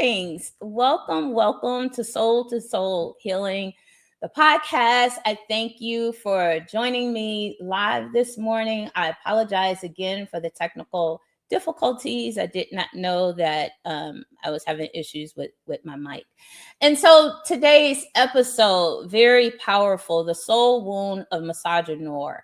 Greetings. Welcome to Soul Healing, the podcast. I thank you for joining me live this morning. I apologize again for the technical difficulties. I did not know that I was having issues with my mic. And so today's episode, very powerful, the soul wound of Misogynoir.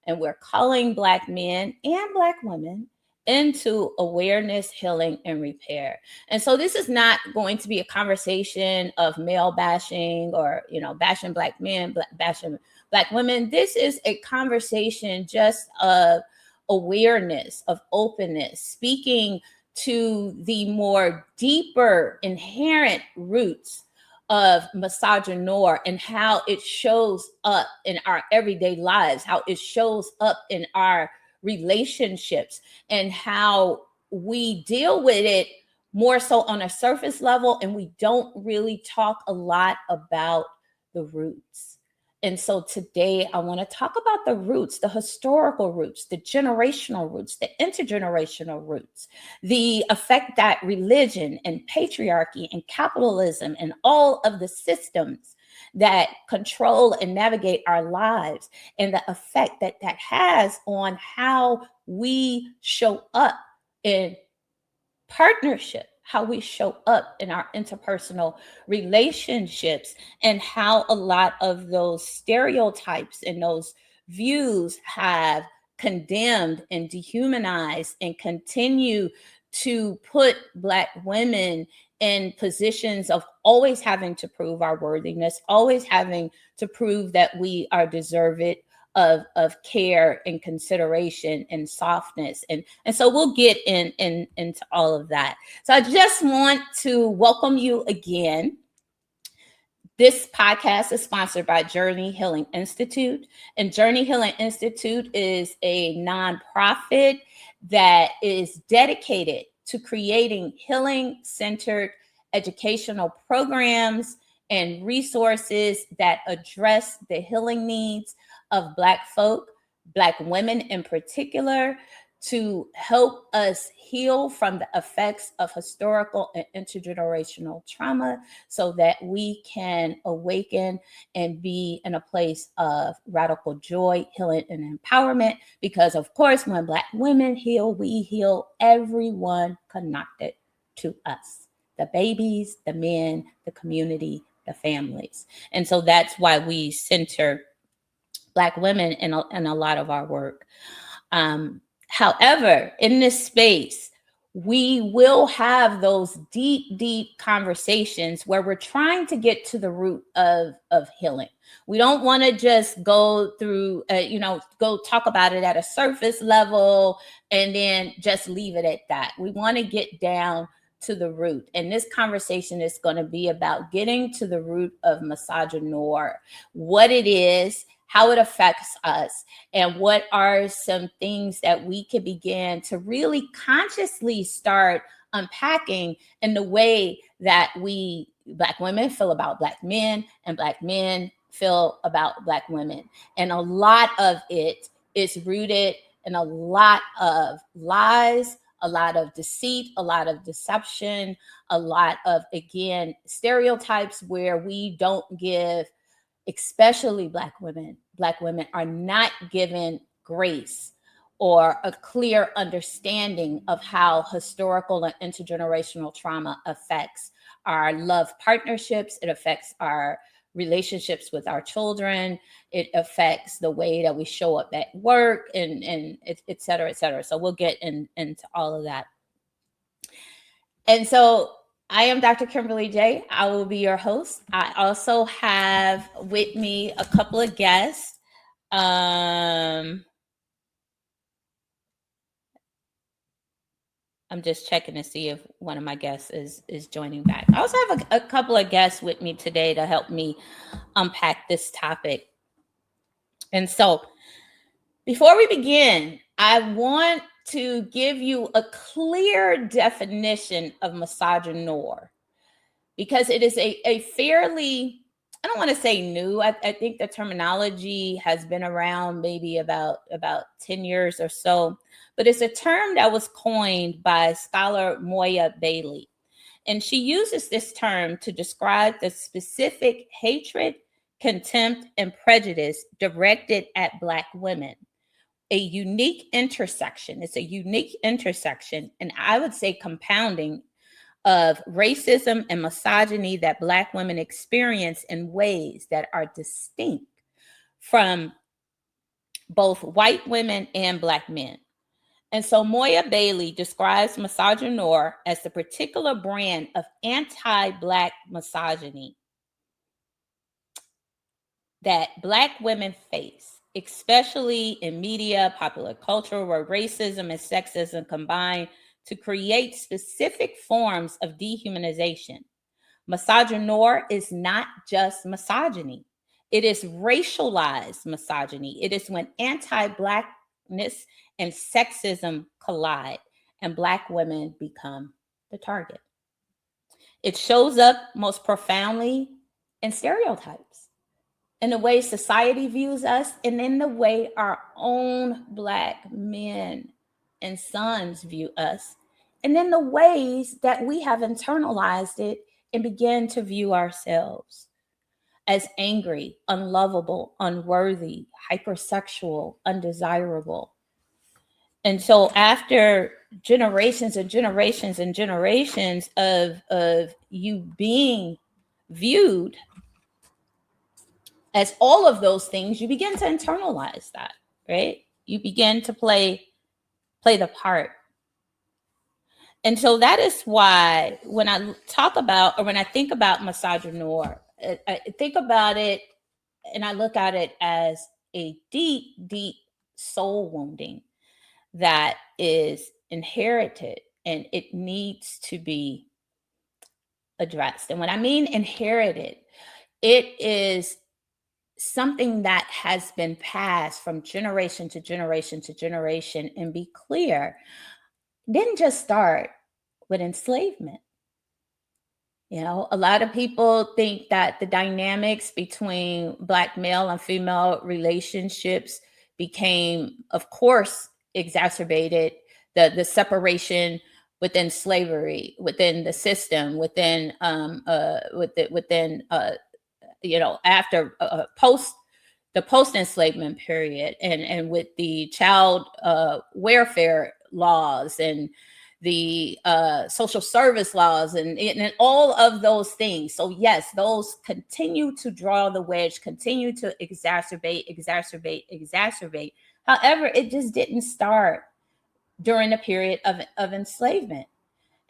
And we're calling Black men and Black women into awareness, healing, and repair. And so this is not going to be a conversation of male bashing or, bashing Black men, bashing Black women. This is a conversation just of awareness, of openness, speaking to the more deeper inherent roots of misogynoir and how it shows up in our everyday lives, how it shows up in our relationships, and how we deal with it more so on a surface level, and we don't really talk a lot about the roots. And so today I want to talk about the roots, the historical roots, the generational roots, the intergenerational roots, the effect that religion and patriarchy and capitalism and all of the systems that control and navigate our lives, and the effect that that has on how we show up in partnership, how we show up in our interpersonal relationships, and how a lot of those stereotypes and those views have condemned and dehumanized and continue to put Black women in positions of always having to prove our worthiness, always having to prove that we are deserving of care and consideration and softness. And so we'll get into all of that. So I just want to welcome you again. This podcast is sponsored by Journey Healing Institute. And Journey Healing Institute is a nonprofit that is dedicated to creating healing-centered educational programs and resources that address the healing needs of Black folk, Black women in particular, to help us heal from the effects of historical and intergenerational trauma so that we can awaken and be in a place of radical joy, healing, and empowerment. Because, of course, when Black women heal, we heal everyone connected to us, the babies, the men, the community, the families. And so that's why we center Black women in a lot of our work. However, in this space, we will have those deep conversations where we're trying to get to the root of healing. We don't want to just go through, go talk about it at a surface level and then just leave it at that. We want to get down to the root. And this conversation is going to be about getting to the root of misogynoir, what it is, how it affects us, and what are some things that we can begin to really consciously start unpacking in the way that we, Black women, feel about Black men, and Black men feel about Black women. And a lot of it is rooted in a lot of lies, a lot of deceit, a lot of deception, a lot of, again, stereotypes where we don't give, especially Black women are not given grace or a clear understanding of how historical and intergenerational trauma affects our love partnerships. It affects our relationships with our children. It affects the way that we show up at work, and et cetera, et cetera. So we'll get into all of that. And so I am Dr. Kimberly J. I will be your host. I also have with me a couple of guests. I'm just checking to see if one of my guests is joining back. I also have a couple of guests with me today to help me unpack this topic. And so before we begin, I want to give you a clear definition of misogynoir, because it is a fairly, I don't want to say new. I think the terminology has been around maybe about 10 years or so, but it's a term that was coined by scholar Moya Bailey. And she uses this term to describe the specific hatred, contempt, and prejudice directed at Black women. A unique intersection. It's a unique intersection, and I would say compounding of racism and misogyny that Black women experience in ways that are distinct from both white women and Black men. And so Moya Bailey describes misogynoir as the particular brand of anti-Black misogyny that Black women face, especially in media, popular culture, where racism and sexism combine to create specific forms of dehumanization. Misogynoir is not just misogyny. It is racialized misogyny. It is when anti-Blackness and sexism collide and Black women become the target. It shows up most profoundly in stereotypes, in the way society views us, and in the way our own Black men and sons view us, and in the ways that we have internalized it and begin to view ourselves as angry, unlovable, unworthy, hypersexual, undesirable. And so after generations and generations and generations of you being viewed as all of those things, you begin to internalize that, right? You begin to play the part. And so that is why when I talk about, or when I think about misogynoir, I think about it and I look at it as a deep, deep soul wounding that is inherited and it needs to be addressed. And when I mean inherited, it is something that has been passed from generation to generation to generation. And be clear, didn't just start with enslavement. You know, a lot of people think that the dynamics between Black male and female relationships became, of course, exacerbated. The separation within slavery, within the system, within after the post enslavement period, and with the child welfare laws and the social service laws and all of those things. So yes, those continue to draw the wedge, continue to exacerbate. However, it just didn't start during the period of enslavement.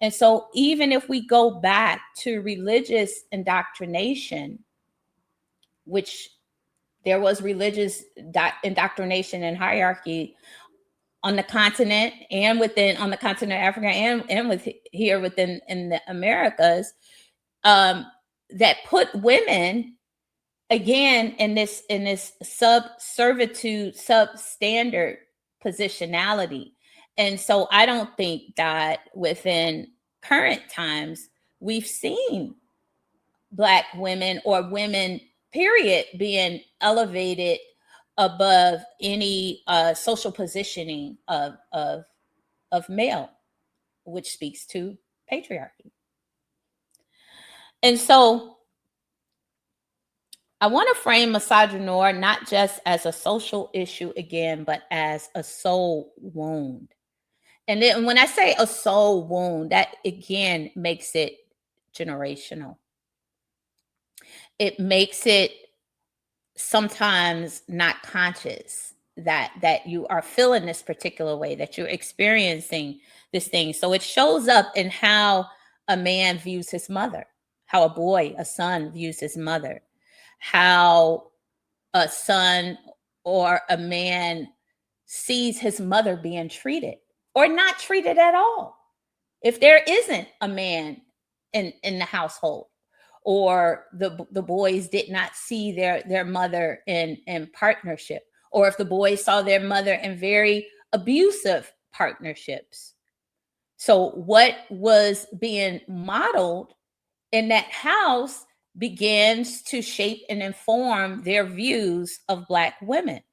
And so even if we go back to religious indoctrination, which there was religious indoctrination and hierarchy on the continent and on the continent of Africa and with here within in the Americas, that put women again in this sub-servitude, substandard positionality. And so I don't think that within current times we've seen Black women or women period being elevated above any social positioning of male, which speaks to patriarchy. And so I want to frame misogynoir not just as a social issue again, but as a soul wound. And then when I say a soul wound, that again makes it generational. It makes it sometimes not conscious that you are feeling this particular way, that you're experiencing this thing. So it shows up in how a man views his mother, how a son views his mother, how a son or a man sees his mother being treated or not treated at all. If there isn't a man in the household, or the boys did not see their mother in partnership, or if the boys saw their mother in very abusive partnerships. So what was being modeled in that house begins to shape and inform their views of Black women.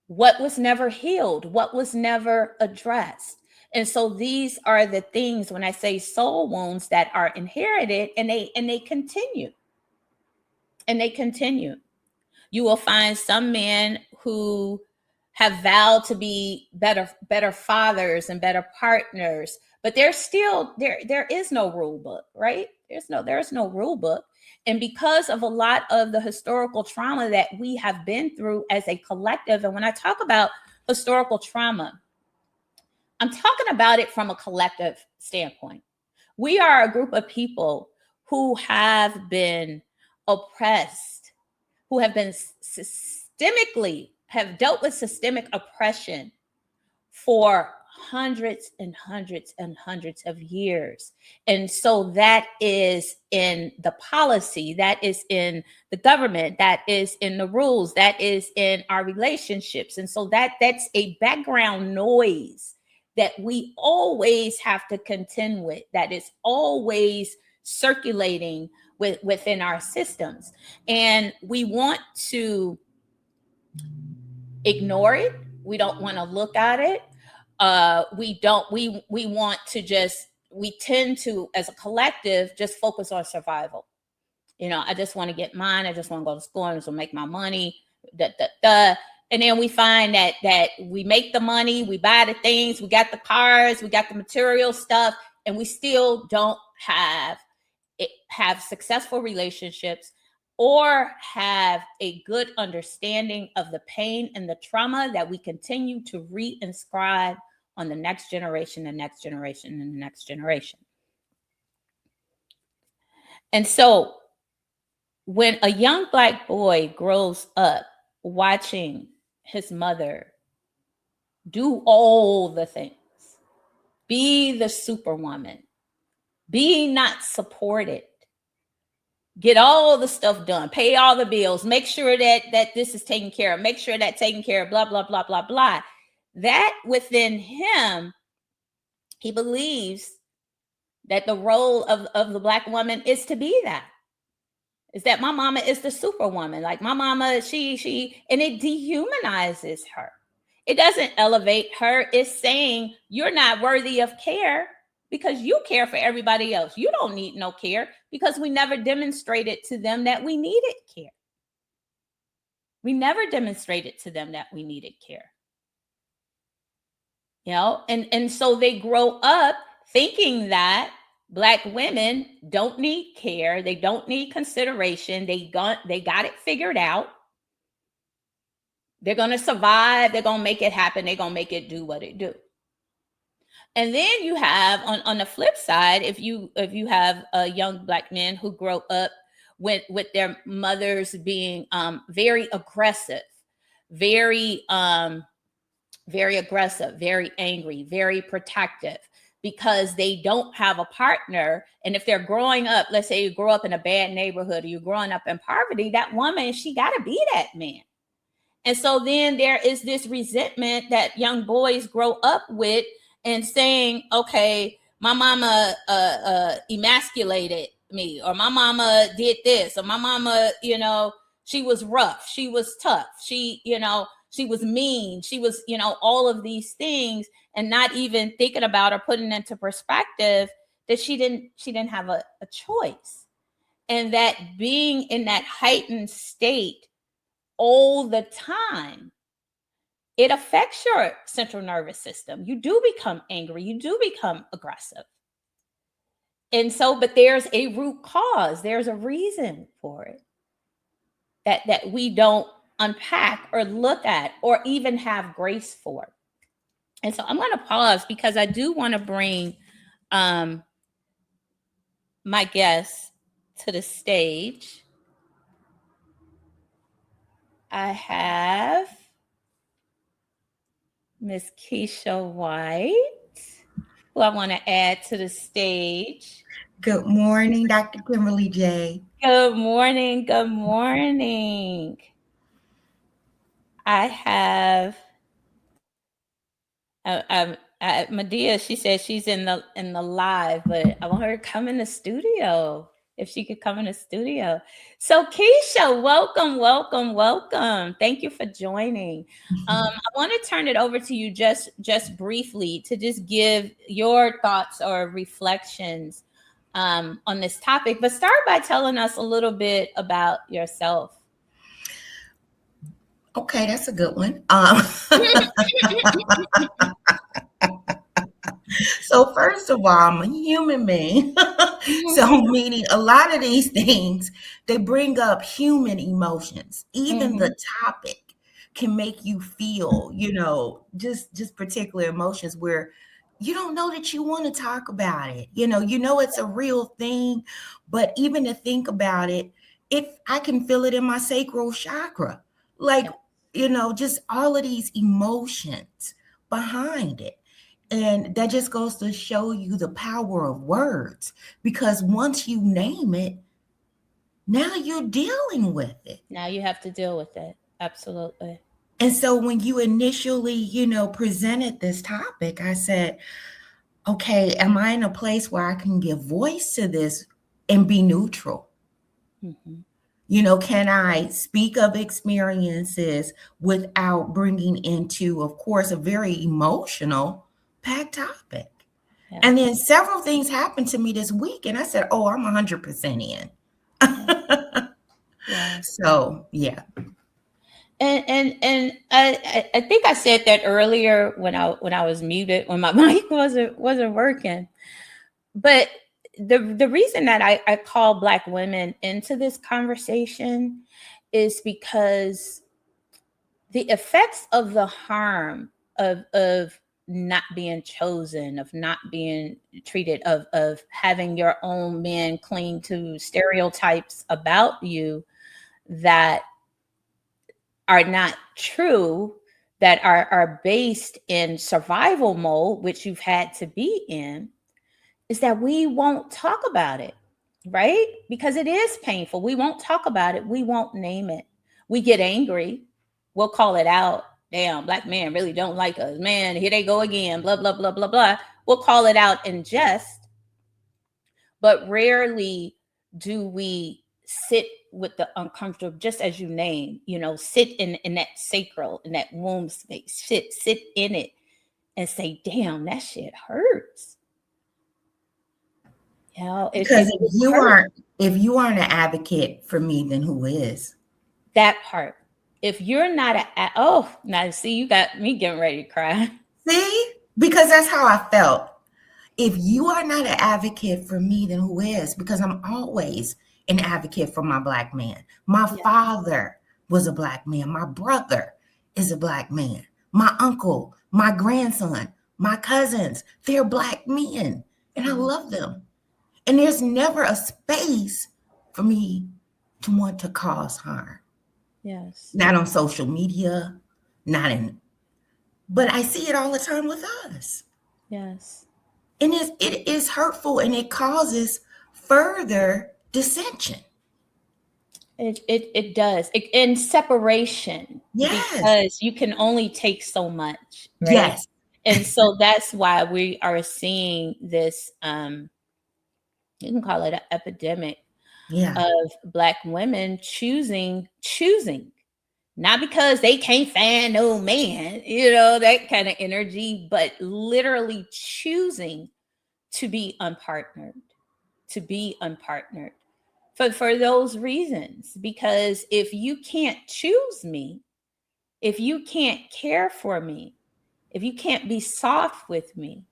What was never healed, what was never addressed. And so these are the things, when I say soul wounds, that are inherited, and they continue. And they continue. You will find some men who have vowed to be better fathers and better partners, but there's still there is no rule book, right? There's no rule book. And because of a lot of the historical trauma that we have been through as a collective, and when I talk about historical trauma, I'm talking about it from a collective standpoint. We are a group of people who have been oppressed, who have been systemically, have dealt with systemic oppression for hundreds and hundreds and hundreds of years. And so that is in the policy, that is in the government, that is in the rules, that is in our relationships. And so that's a background noise that we always have to contend with, that is always circulating within our systems. And we want to ignore it. We don't want to look at it. We want to just, we tend to, as a collective, just focus on survival. I just want to get mine. I just want to go to school and so make my money. And then we find that we make the money, we buy the things, we got the cars, we got the material stuff, and we still don't have successful relationships or have a good understanding of the pain and the trauma that we continue to reinscribe on the next generation, the next generation, and the next generation. And so when a young Black boy grows up watching his mother do all the things, be the superwoman, be not supported, get all the stuff done, pay all the bills, make sure that this is taken care of, make sure that taken care of, blah, blah, blah, blah, blah. That within him, he believes that the role of the Black woman is to be that. Is that my mama is the superwoman. Like my mama, and it dehumanizes her. It doesn't elevate her. It's saying you're not worthy of care because you care for everybody else. You don't need no care because we never demonstrated to them that we needed care. We never demonstrated to them that we needed care. And so they grow up thinking that Black women don't need care. They don't need consideration. They got it figured out. They're going to survive. They're going to make it happen. They're going to make it do what it do. And then you have on the flip side, if you have young Black men who grow up with their mothers being very aggressive, very aggressive, very angry, very protective, because they don't have a partner. And if they're growing up, let's say you grow up in a bad neighborhood or you're growing up in poverty, that woman, she got to be that man. And so then there is this resentment that young boys grow up with and saying, okay, my mama emasculated me, or my mama did this, or my mama, she was rough, she was tough, she was mean, she was, all of these things, and not even thinking about or putting into perspective that she didn't have a choice. And that being in that heightened state all the time, it affects your central nervous system. You do become angry, you do become aggressive. And so, but there's a root cause, there's a reason for it that we don't unpack or look at or even have grace for. And so I'm going to pause because I do want to bring my guests to the stage. I have Miss Keisha White, who I want to add to the stage. Good morning, Dr. Kimberly J. Good morning. Good morning. I have Medea. She says she's in the live, but I want her to come in the studio. if she could come in the studio. So Keisha, welcome, welcome, welcome. Thank you for joining. I want to turn it over to you just briefly to just give your thoughts or reflections on this topic, but start by telling us a little bit about yourself. Okay, that's a good one. So first of all, I'm a human being. So meaning a lot of these things, they bring up human emotions. Even the topic can make you feel, just particular emotions where you don't know that you want to talk about it. It's a real thing, but even to think about it, if I can feel it in my sacral chakra, like, just all of these emotions behind it. And that just goes to show you the power of words, because once you name it, now you're dealing with it. Now you have to deal with it. Absolutely. And so when you initially, presented this topic, I said, okay, am I in a place where I can give voice to this and be neutral? Can I speak of experiences without bringing into, of course, a very emotional packed topic? Yeah. And then several things happened to me this week, and I said, "Oh, I'm 100% in." Yeah. So, yeah. And I think I said that earlier when I was muted, when my mic wasn't working. But the reason that I call Black women into this conversation is because the effects of the harm of not being chosen, of not being treated, of having your own men cling to stereotypes about you that are not true, that are based in survival mode, which you've had to be in, is that we won't talk about it, right? Because it is painful. We won't talk about it. We won't name it. We get angry. We'll call it out. Damn, Black men really don't like us. Man, here they go again, blah, blah, blah, blah, blah. We'll call it out in jest. But rarely do we sit with the uncomfortable, just as you name, sit in that sacral, in that womb space, sit in it and say, damn, that shit hurts. Because if you aren't an advocate for me, then who is? That part. If you're not now see, you got me getting ready to cry. See, because that's how I felt. If you are not an advocate for me, then who is? Because I'm always an advocate for my Black man. My father was a Black man. My brother is a Black man. My uncle, my grandson, my cousins, they're Black men, and I love them. And there's never a space for me to want to cause harm. Yes. Not on social media, but I see it all the time with us. Yes. And it is hurtful, and it causes further dissension. It does. In separation. Yes. Because you can only take so much. Right? Yes. And so that's why we are seeing this, you can call it an epidemic of Black women choosing, not because they can't find no man, that kind of energy, but literally choosing to be unpartnered, for those reasons. Because if you can't choose me, if you can't care for me, if you can't be soft with me,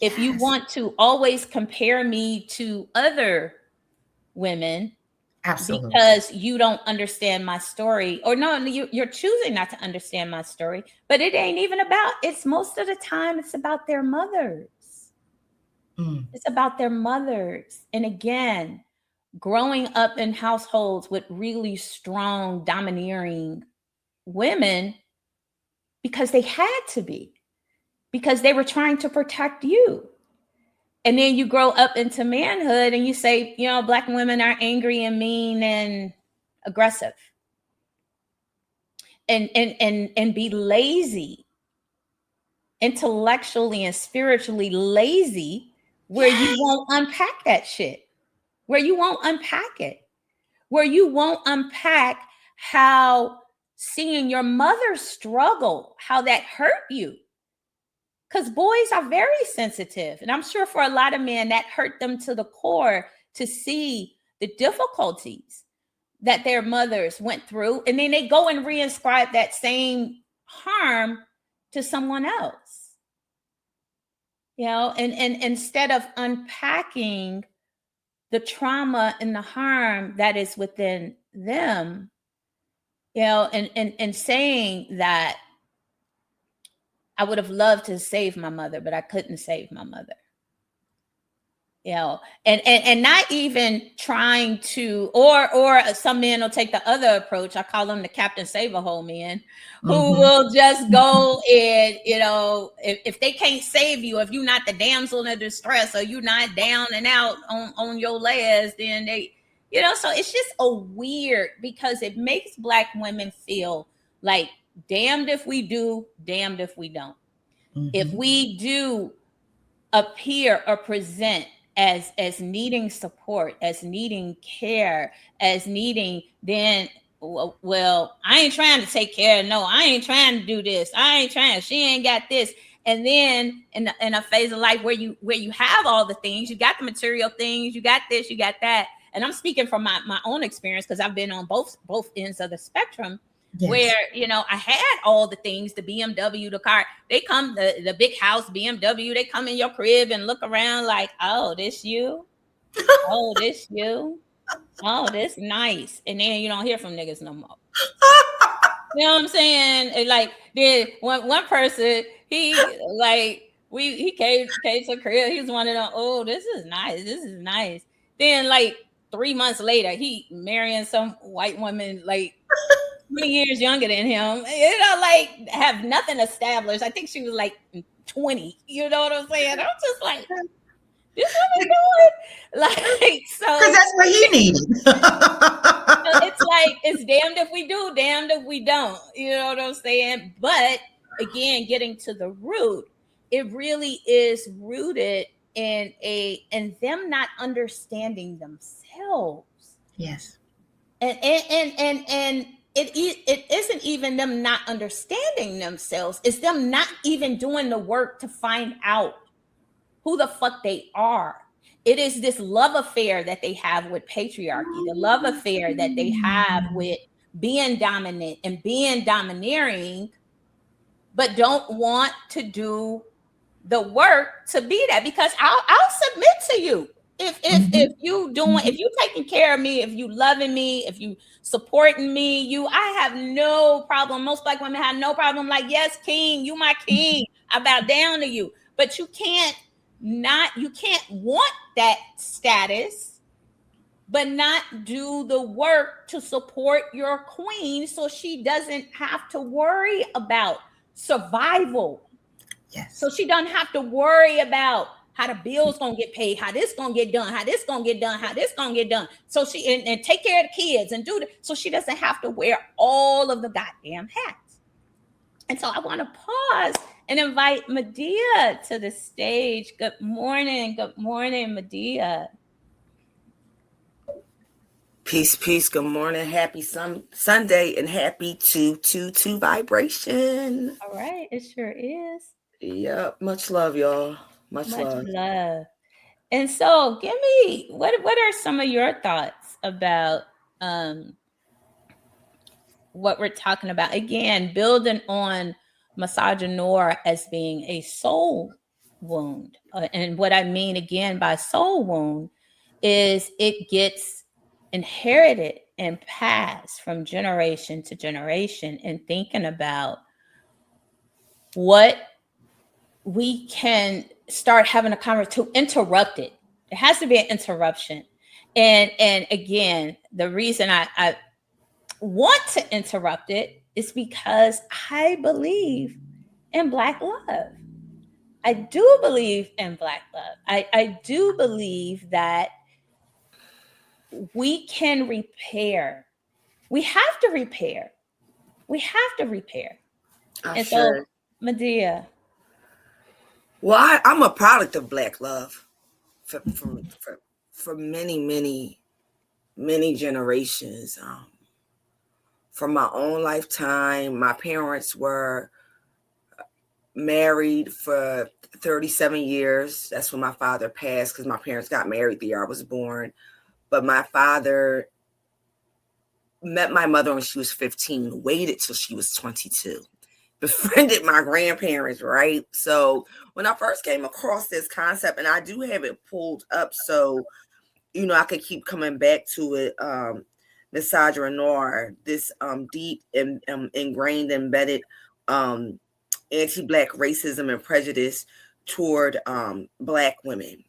if you want to always compare me to other women, absolutely, because you don't understand my story, or no, you're choosing not to understand my story, but it ain't even about, it's most of the time, it's about their mothers. It's about their mothers. And again, growing up in households with really strong, domineering women, because they had to be, because they were trying to protect you. And then you grow up into manhood and you say, Black women are angry and mean and aggressive and be lazy, intellectually and spiritually lazy, where you won't unpack that shit. where you won't unpack it, where you won't unpack how seeing your mother struggle, how that hurt you. Because boys are very sensitive. And I'm sure for a lot of men that hurt them to the core to see the difficulties that their mothers went through. And then they go and reinscribe that same harm to someone else. And instead of unpacking the trauma and the harm that is within them, and saying that I would have loved to save my mother, but I couldn't save my mother. And not even trying to, or some men will take the other approach. I call them the Captain Save-A-Hole men, who will just go and, if they can't save you, if you're not the damsel in distress, or you're not down and out on your last, then they, so it's just a weird, because it makes Black women feel like damned if we do, damned if we don't. If we do appear or present as needing support, as needing care, as needing, then, well, I ain't trying to take care. No, I ain't trying to do this. I ain't trying. She ain't got this. And then in a phase of life where you have all the things, you got the material things, you got this, you got that. And I'm speaking from my own experience, because I've been on both ends of the spectrum. Yes. Where, I had all the things, the BMW, the car, they come, the big house, BMW, they come in your crib and look around like, oh, this you? Oh, this you? Oh, this nice. And then you don't hear from niggas no more. You know what I'm saying? And like, then one person, he came to crib, he was one of them, oh, this is nice. This is nice. Then like 3 months later, he marrying some white woman, like 20 years younger than him, like have nothing established. I think she was like 20. You know what I'm saying? I'm just like, this woman doing like, so because that's what he needed. So it's like, it's damned if we do, damned if we don't. You know what I'm saying? But again, getting to the root, it really is rooted in them not understanding themselves. Yes. And it isn't even them not understanding themselves. It's them not even doing the work to find out who the fuck they are. It is this love affair that they have with patriarchy, the love affair that they have with being dominant and being domineering, but don't want to do the work to be that, because I'll submit to you. If you taking care of me, if you loving me, if you supporting me, I have no problem. Most Black women have no problem. Like, yes, king, you my king. I bow down to you. But you can't want that status, but not do the work to support your queen, so she doesn't have to worry about survival. Yes. So she doesn't have to worry about how the bills gonna get paid, how this gonna get done, how this gonna get done, how this gonna get done. So she and take care of the kids and do that. So she doesn't have to wear all of the goddamn hats. And so I want to pause and invite Medea to the stage. Good morning, Medea. Peace. Good morning. Happy Sunday and happy 222 vibration. All right, it sure is. Yep. Much love, y'all. Much love. And so, give me what are some of your thoughts about what we're talking about? Again, building on Misogynoir as being a soul wound. And what I mean again by soul wound is it gets inherited and passed from generation to generation, and thinking about what we can start having a conversation to interrupt it. There has to be an interruption. And again, the reason I want to interrupt it is because I believe in Black love. I do believe in Black love. I do believe that we can repair. We have to repair. And so, Medea. Well, I'm a product of Black love. For for many, many, many generations. From my own lifetime, my parents were married for 37 years. That's when my father passed, because my parents got married the year I was born. But my father met my mother when she was 15, waited till she was 22, befriended my grandparents, right? So when I first came across this concept, and I do have it pulled up so, I could keep coming back to it, Misogynoir, this deep and ingrained, embedded anti-Black racism and prejudice toward Black women,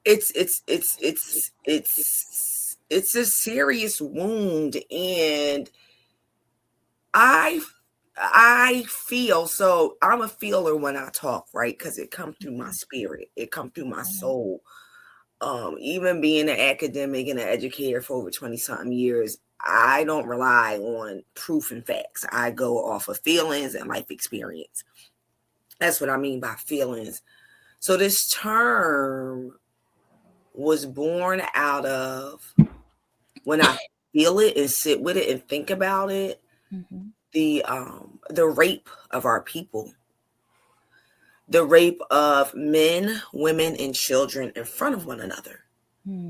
it's a serious wound, and I feel, so I'm a feeler when I talk, right? Because it comes through my spirit, it comes through my soul. Even being an academic and an educator for over 20 something years, I don't rely on proof and facts. I go off of feelings and life experience. That's what I mean by feelings. So this term was born out of, when I feel it and sit with it and think about it, the rape of our people, the rape of men, women, and children in front of one another.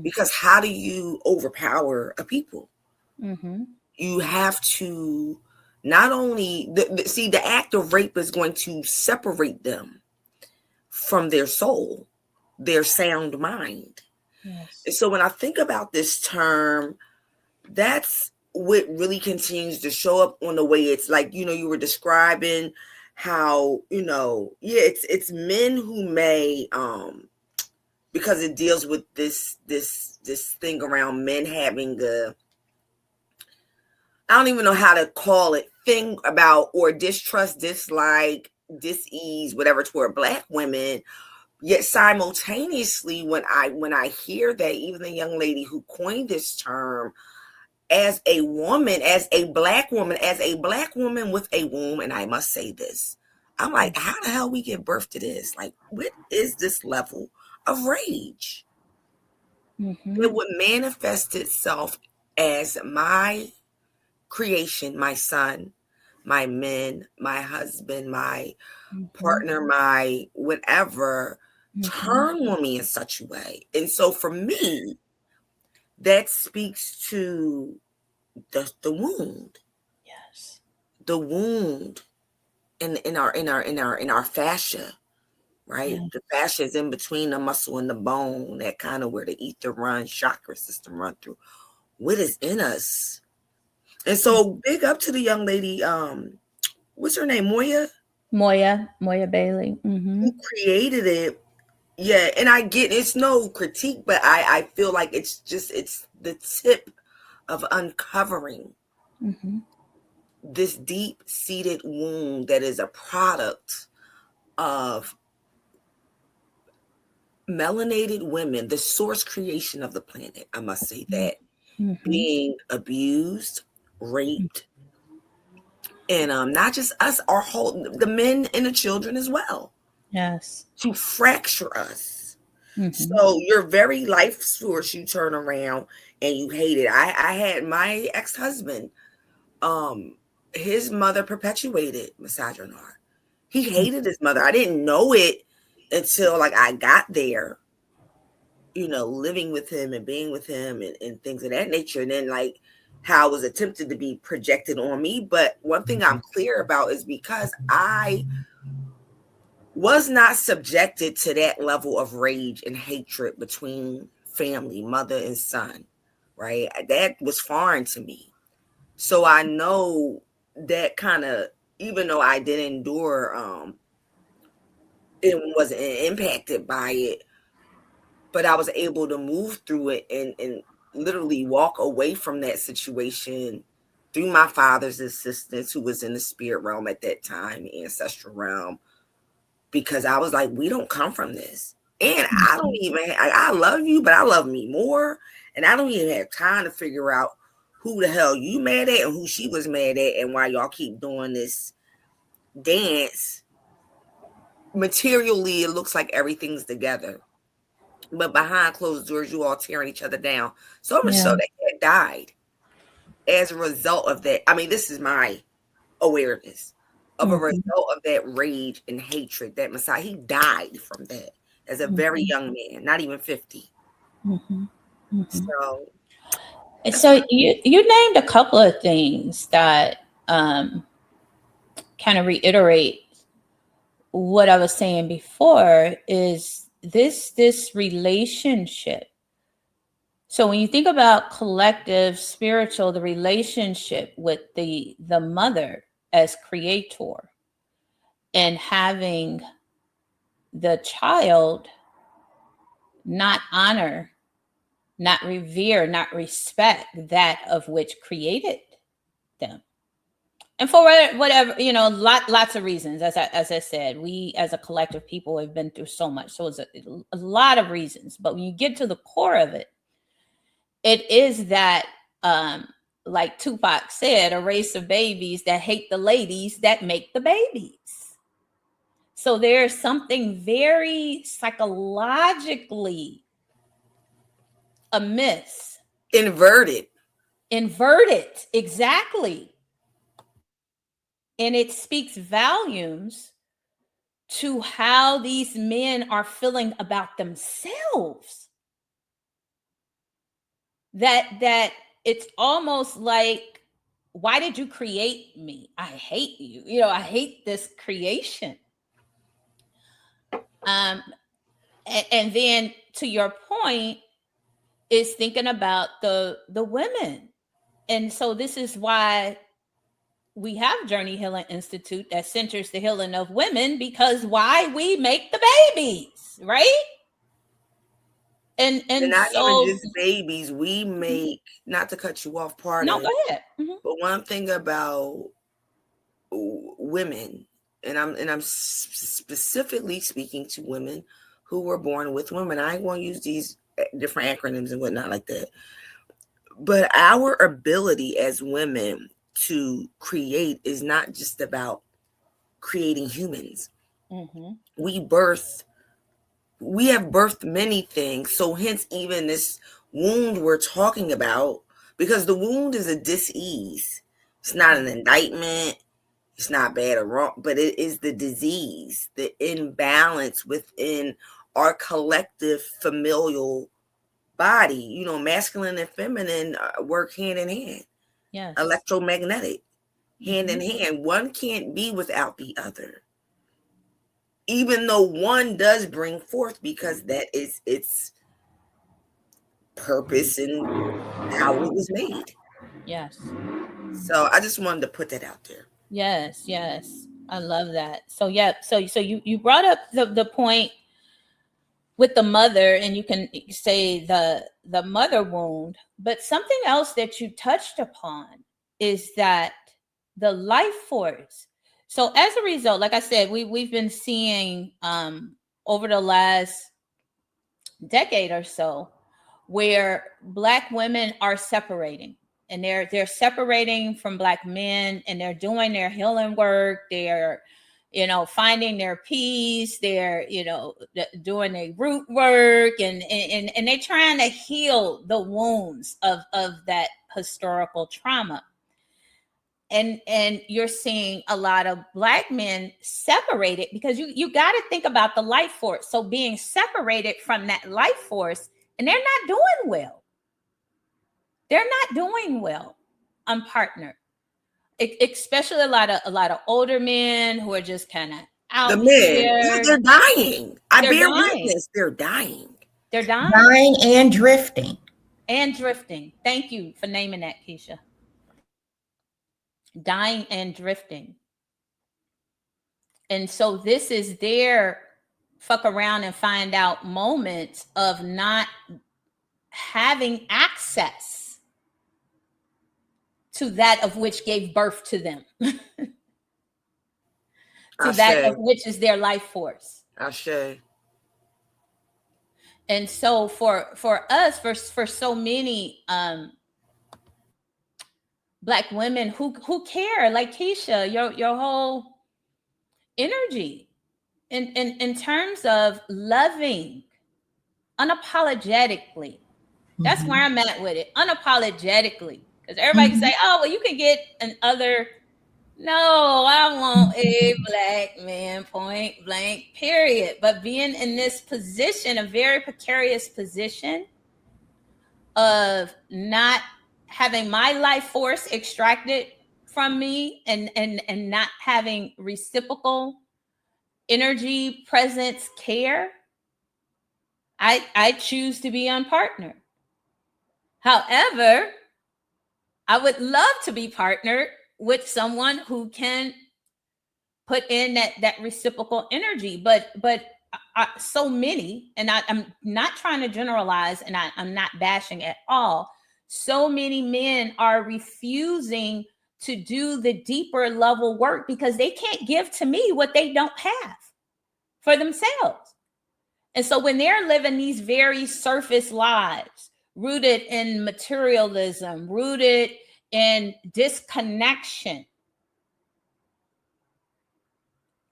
Because how do you overpower a people? You have to not only see, the act of rape is going to separate them from their soul, their sound mind. Yes. And so when I think about this term, that's what really continues to show up on the way it's like, you were describing how, it's men who may, because it deals with this thing around men having I don't even know how to call it, thing about, or distrust, dislike, dis-ease, whatever, toward Black women. Yet simultaneously, when I hear that, even the young lady who coined this term, as a woman, as a Black woman with a womb, and I must say this, I'm like, how the hell we give birth to this? Like, what is this level of rage? It would manifest itself as my creation, my son, my men, my husband, my partner, my whatever, turn on me in such a way. And so for me, that speaks to the wound. Yes. The wound in our fascia, right? Yes. The fascia is in between the muscle and the bone, that kind of where the ether runs, chakra system run through. What is in us? And so big up to the young lady, what's her name? Moya Bailey. Who created it. Yeah, and I get, it's no critique, but I feel like it's the tip of uncovering this deep-seated wound that is a product of melanated women, the source creation of the planet, I must say that, being abused, raped, and not just us, the men and the children as well. Yes. To fracture us. So your very life source, you turn around and you hate it. I had my ex-husband, his mother perpetuated misogynoir. He hated his mother. I didn't know it until like I got there, living with him and being with him and things of that nature. And then like how it was attempted to be projected on me. But one thing I'm clear about is because I was not subjected to that level of rage and hatred between family, mother and son, right? That was foreign to me. So I know that kind of, even though I did endure, it wasn't impacted by it, but I was able to move through it and literally walk away from that situation through my father's assistance, who was in the spirit realm at that time, ancestral realm, because I was like, we don't come from this. And I don't even, I love you, but I love me more. And I don't even have time to figure out who the hell you mad at and who she was mad at and why y'all keep doing this dance. Materially, it looks like everything's together. but behind closed doors, you all tearing each other down. So much Yeah. so that he died as a result of that. I mean, this is my awareness of a result of that rage and hatred that Messiah. He died from that as a very young man, not even 50. So So you named a couple of things that kind of reiterate what I was saying before, is this relationship. So when you think about collective spiritual, the relationship with the mother as creator, and having the child not honor, not revere, not respect that of which created them. And for whatever, lots of reasons. As I said, we as a collective people have been through so much. So it's a lot of reasons. But when you get to the core of it, it is that, like Tupac said, a race of babies that hate the ladies that make the babies. So there's something very psychologically amiss. inverted. Exactly. And it speaks volumes to how these men are feeling about themselves. That it's almost like, why did you create me? I hate you. I hate this creation. And then to your point is thinking about the women. And so this is why we have Journey Healing Institute that centers the healing of women, because why we make the babies, right? And not so even just babies. We make, not to cut you off, no, pardon. go ahead. But one thing about women, and I'm specifically speaking to women who were born with women. I ain't going to use these different acronyms and whatnot like that. But our ability as women to create is not just about creating humans. We have birthed many things. So hence even this wound we're talking about, because the wound is a dis-ease. It's not an indictment. It's not bad or wrong, but it is the disease, the imbalance within our collective familial body. Masculine and feminine work hand in hand. Yes. Electromagnetic, hand in hand. One can't be without the other. Even though one does bring forth, because that is its purpose and how it was made. Yes. So I just wanted to put that out there. Yes. I love that. So yeah, so you brought up the point with the mother, and you can say the mother wound, but something else that you touched upon is that the life force. So as a result, like I said, we've been seeing over the last decade or so, where Black women are separating, and they're separating from Black men, and they're doing their healing work. They're finding their peace. They're doing their root work, and they're trying to heal the wounds of that historical trauma. And you're seeing a lot of Black men separated, because you got to think about the life force. So being separated from that life force, and they're not doing well. They're not doing well unpartnered. Especially a lot of older men who are just kind of The out men, here. they're dying. I They're bear dying. witness. They're dying. They're dying. Dying and drifting. And drifting. Thank you for naming that, Keisha. Dying and drifting. And so this is their fuck around and find out moments of not having access to that of which gave birth to them. To that of which is their life force. Ashe. And so for us, for so many Black women who care, like Keisha, your whole energy in terms of loving unapologetically. That's where I'm at with it. Unapologetically. Because everybody can say, oh, well, you can get another. No, I want a black man, point blank, period. But being in this position, a very precarious position of not having my life force extracted from me and not having reciprocal energy, presence, care, I choose to be unpartnered. However, I would love to be partnered with someone who can put in that reciprocal energy. But so many, and I'm not trying to generalize, and I'm not bashing at all. So many men are refusing to do the deeper level work because they can't give to me what they don't have for themselves. And so when they're living these very surface lives, rooted in materialism, rooted in disconnection,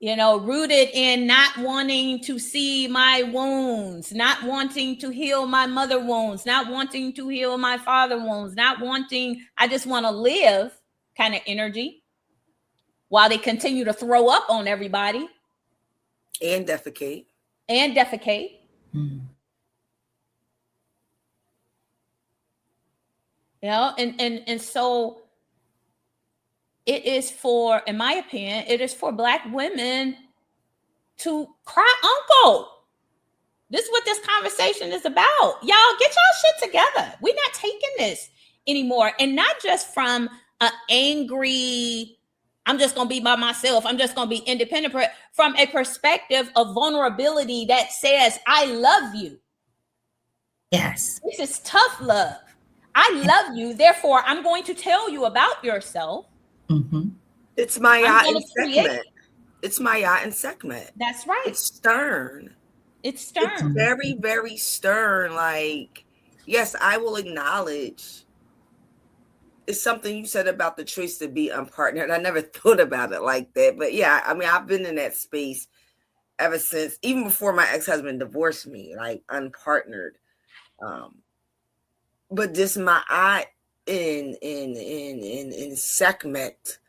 rooted in not wanting to see my wounds, not wanting to heal my mother wounds, not wanting to heal my father wounds, I just want to live kind of energy, while they continue to throw up on everybody. And defecate. And so it is for, in my opinion, it is for Black women to cry uncle. This is what this conversation is about. Y'all get y'all shit together. We're not taking this anymore. And not just from an angry, I'm just going to be by myself, I'm just going to be independent, from a perspective of vulnerability that says, I love you. Yes. This is tough love. I love you. Therefore, I'm going to tell you about yourself. It's Maya and Sekhmet. It's Maya and Sekhmet. That's right. It's stern. It's very, very stern. Like, yes, I will acknowledge. It's something you said about the choice to be unpartnered. I never thought about it like that. But yeah, I mean, I've been in that space ever since, even before my ex-husband divorced me, like unpartnered. But this my eye in Sekhmet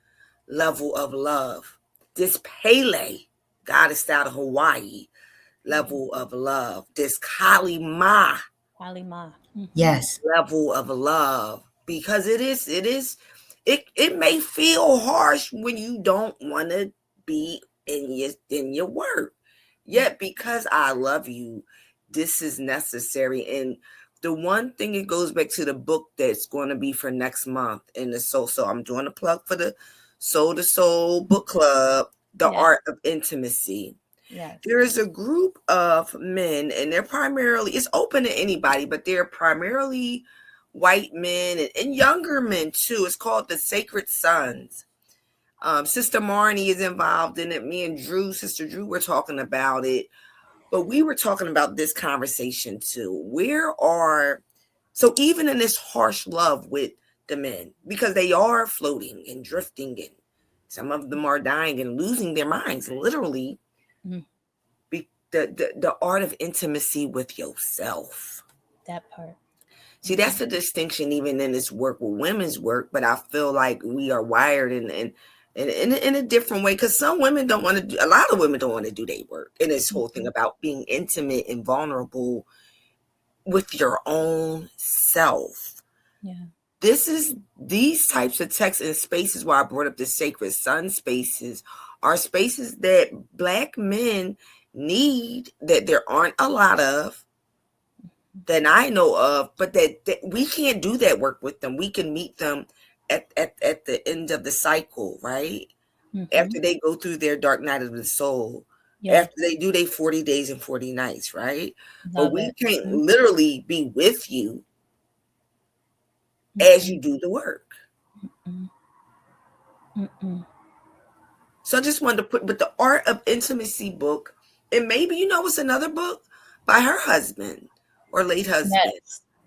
level of love. This Pele, goddess out of Hawaii, level of love. This Kali Ma. Yes. Level of love. Because it may feel harsh when you don't want to be in your work. Yet because I love you, this is necessary. And the one thing, it goes back to the book that's going to be for next month in the soul. So I'm doing a plug for the Soul to Soul book club, The Art of Intimacy. Yes. There is a group of men, and they're primarily, it's open to anybody, but they're primarily white men and younger men too. It's called the Sacred Sons. Sister Marnie is involved in it. Me and Sister Drew, were talking about it. But we were talking about this conversation too. So even in this harsh love with the men, because they are floating and drifting, and some of them are dying and losing their minds, literally. The art of intimacy with yourself. That part. See, that's the distinction even in this work with women's work, but I feel like we are wired in a different way, because some women don't want to do, a lot of women don't want to do their work. And this whole thing about being intimate and vulnerable with your own self. Yeah. These types of texts and spaces where I brought up the Sacred Son spaces are spaces that Black men need, that there aren't a lot of, that I know of, but that we can't do that work with them. We can meet them at the end of the cycle, right? After they go through their dark night of the soul, after they do their 40 days and 40 nights, right? But we can't literally be with you as you do the work. So I just wanted to put, but the Art of Intimacy book, and maybe it's another book by her husband or late husband.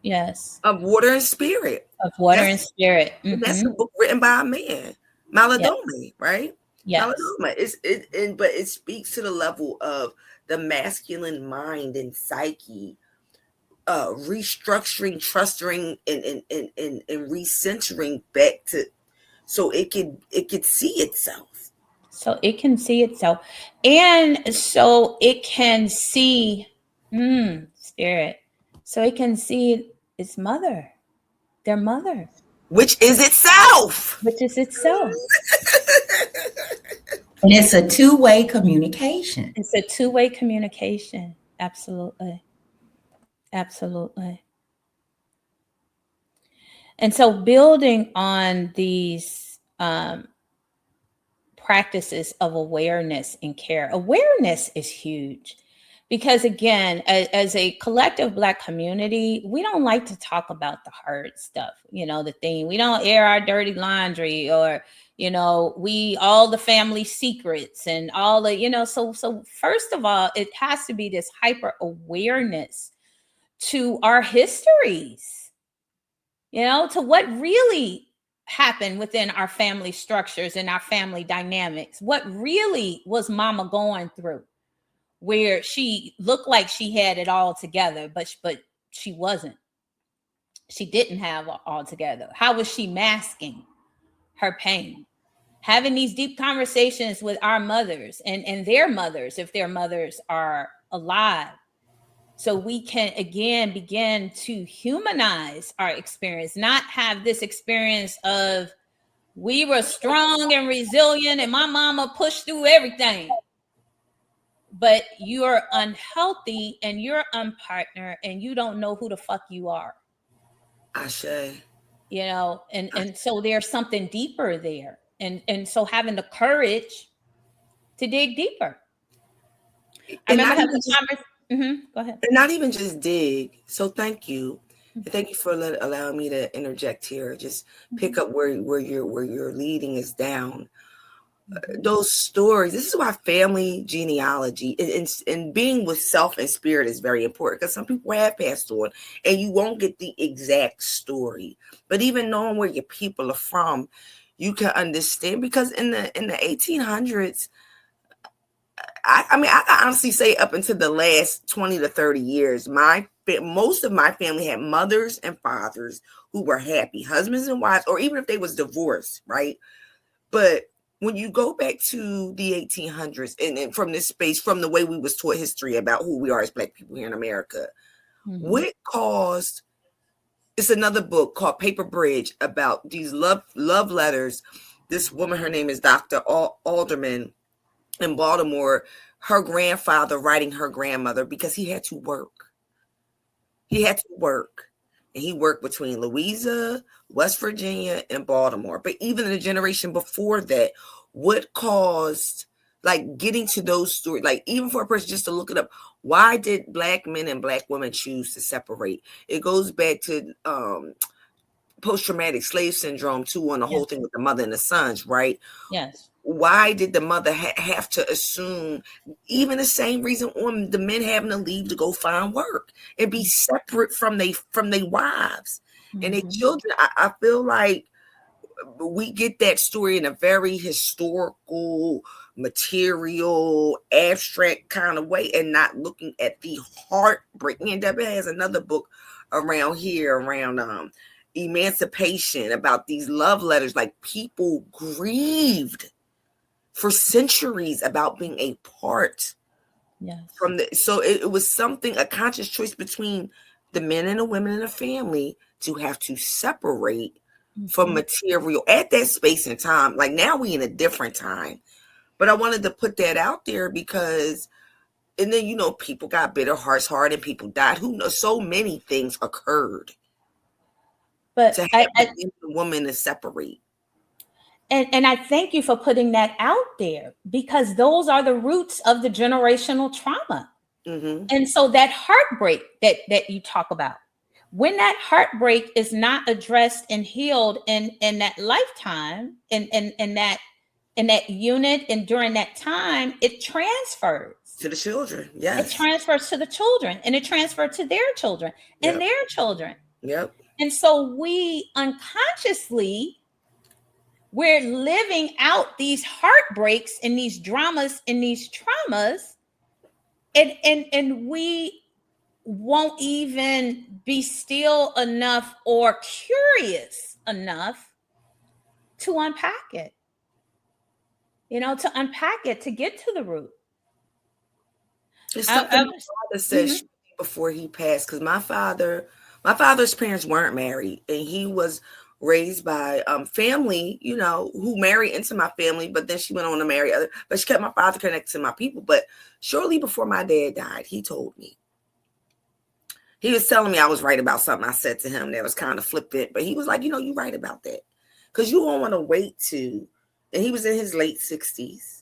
Yes. Of Water and Spirit. Of Water and Spirit. That's a book written by a man, Maladome, right? Yes. But it speaks to the level of the masculine mind and psyche restructuring, trusting, and recentering back to, so it could see itself. So it can see itself, and so it can see spirit. So it can see its mother, their mother, Which is itself. which is itself. And it's a two-way communication. It's a two-way communication. Absolutely. Absolutely. And so building on these practices of awareness and care, awareness is huge. Because again, as a collective Black community, we don't like to talk about the hard stuff, the thing. We don't air our dirty laundry, or, we all the family secrets and all the, so first of all, it has to be this hyper awareness to our histories, to what really happened within our family structures and our family dynamics. What really was mama going through, where she looked like she had it all together, but she wasn't. She didn't have it all together. How was she masking her pain? Having these deep conversations with our mothers and their mothers, if their mothers are alive, so we can again begin to humanize our experience, not have this experience of we were strong and resilient and my mama pushed through everything. But you're unhealthy and you're unpartnered and you don't know who the fuck you are. Ashe. And so there's something deeper there. And so having the courage to dig deeper. I remember having a conversation. Go ahead. And not even just dig. So thank you. And thank you for allowing me to interject here. Just pick up where you're leading us down. Those stories. This is why family genealogy and being with self and spirit is very important, because some people have passed on and you won't get the exact story. But even knowing where your people are from, you can understand, because in the 1800s, I mean, I can honestly say up until the last 20 to 30 years, most of my family had mothers and fathers who were happy, husbands and wives, or even if they was divorced, right? But when you go back to the 1800s and from this space, from the way we was taught history about who we are as Black people here in America, what caused, it's another book called Paper Bridge about these love letters. This woman, her name is Dr. Alderman in Baltimore, her grandfather writing her grandmother because he had to work. And he worked between Louisa, West Virginia, and Baltimore. But even the generation before that, what caused, like, getting to those stories, like, even for a person just to look it up, why did Black men and Black women choose to separate? It goes back to post-traumatic slave syndrome too, on the whole thing with the mother and the sons, right? Yes. Why did the mother have to assume, even the same reason on the men having to leave to go find work and be separate from their wives and their children? I feel like we get that story in a very historical, material, abstract kind of way, and not looking at the heartbreak. Me and Deborah has another book around here around emancipation, about these love letters, like people grieved for centuries about being a part from the, so it was something, a conscious choice between the men and the women in the family to have to separate from material at that space and time. Like now we in a different time, but I wanted to put that out there because, and then, people got bitter hearts, hard, and people died. Who knows? So many things occurred. But to have the woman to separate. And I thank you for putting that out there, because those are the roots of the generational trauma. And so that heartbreak that you talk about, when that heartbreak is not addressed and healed in that lifetime, in that unit, and during that time, it transfers to the children. Yes. It transfers to the children, and it transfers to their children and their children. Yep. And so we unconsciously, we're living out these heartbreaks and these dramas and these traumas. And we won't even be still enough or curious enough to unpack it. To unpack it, to get to the root. It's something my father said before he passed, because my father's parents weren't married, and he was raised by family, who married into my family, but then she went on to marry other, but she kept my father connected to my people. But shortly before my dad died, he told me, he was telling me I was right about something I said to him that was kind of flippant, but he was like, you're right about that, because you don't want to wait to, and he was in his late 60s,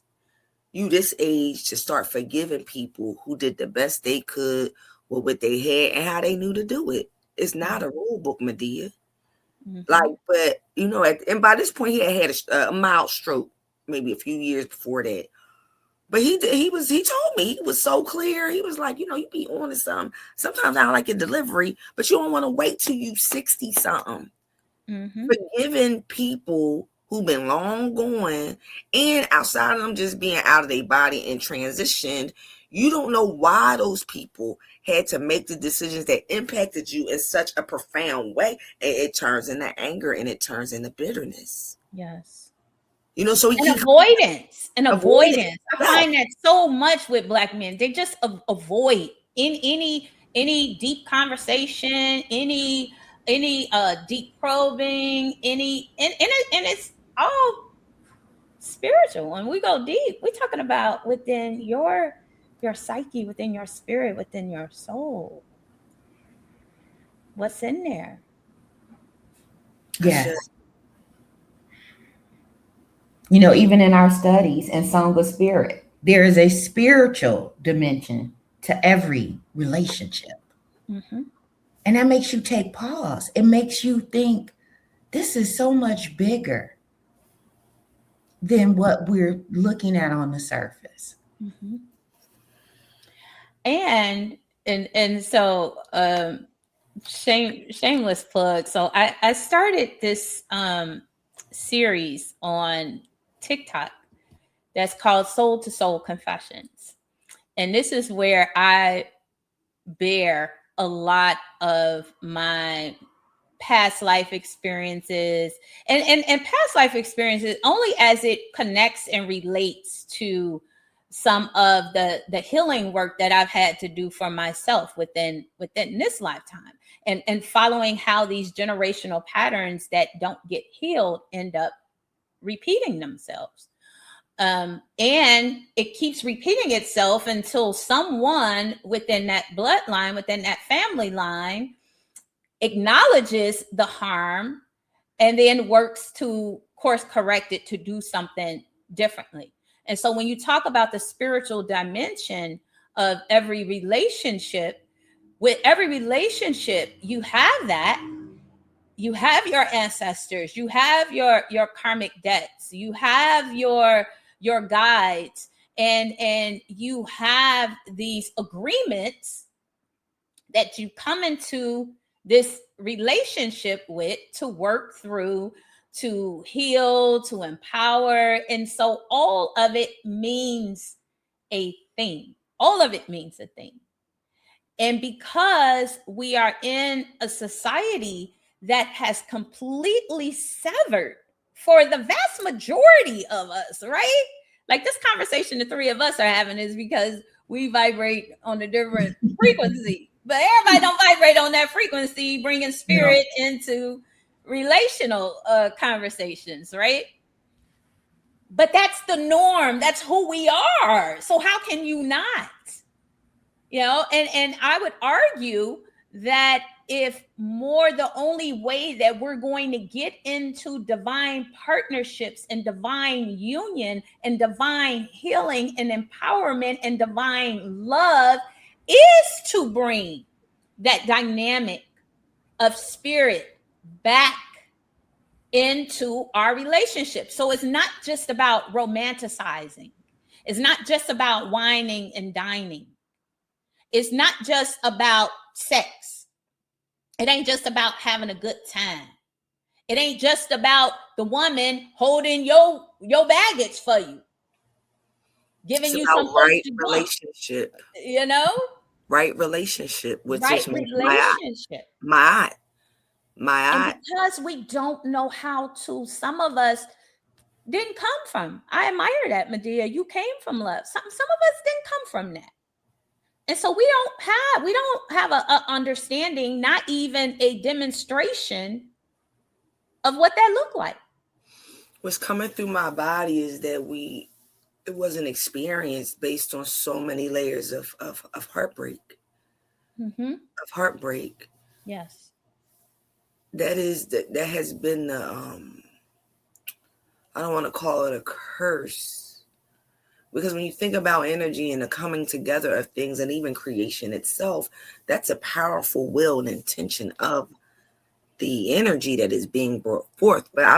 you this age to start forgiving people who did the best they could with what they had and how they knew to do it. It's not a rule book, Medea. But and by this point he had a mild stroke, maybe a few years before that. But he told me, he was so clear. He was like, you be on to something. Sometimes I don't like your delivery, but you don't want to wait till you 60 something. Forgiving people who've been long gone, and outside of them just being out of their body and transitioned, you don't know why those people had to make the decisions that impacted you in such a profound way. And it turns into anger, and it turns into bitterness. Yes. So avoidance. I find that so much with Black men. They just avoid in any deep conversation, any deep probing, and it's all spiritual. When we go deep, we're talking about within your psyche, within your spirit, within your soul. What's in there? Yes. Even in our studies in Song of Spirit, there is a spiritual dimension to every relationship. And that makes you take pause. It makes you think, this is so much bigger than what we're looking at on the surface. And so shameless plug. So I started this series on TikTok that's called Soul to Soul Confessions. And this is where I bear a lot of my past life experiences and past life experiences only as it connects and relates to some of the healing work that I've had to do for myself within this lifetime, and following how these generational patterns that don't get healed end up repeating themselves. And it keeps repeating itself until someone within that bloodline, within that family line, acknowledges the harm and then works to course correct it to do something differently. And so when you talk about the spiritual dimension of every relationship, with every relationship, you have that. You have your ancestors, you have your karmic debts, you have your guides, and you have these agreements that you come into this relationship with to work through, to heal, to empower. And so all of it means a thing. All of it means a thing. And because we are in a society that has completely severed, for the vast majority of us, right? Like this conversation the three of us are having is because we vibrate on a different frequency. But everybody don't vibrate on that frequency, bringing spirit into relational conversations, right? But that's the norm. That's who we are. So how can you not? And I would argue that if the only way that we're going to get into divine partnerships and divine union and divine healing and empowerment and divine love is to bring that dynamic of spirit back into our relationship. So it's not just about romanticizing. It's not just about whining and dining. It's not just about sex. It ain't just about having a good time. It ain't just about the woman holding your baggage for you, giving you some right relationship. right relationship, which right just means relationship. my And eye. because we don't know how to, some of us didn't come from, I admire that, Medea. You came from love. Some of us didn't come from that. And so we don't have a understanding, not even a demonstration of what that looked like. What's coming through my body is that it was an experience based on so many layers of heartbreak. Mm-hmm. Of heartbreak. Yes. That has been the I don't want to call it a curse, because when you think about energy and the coming together of things, and even creation itself, that's a powerful will and intention of the energy that is being brought forth. But I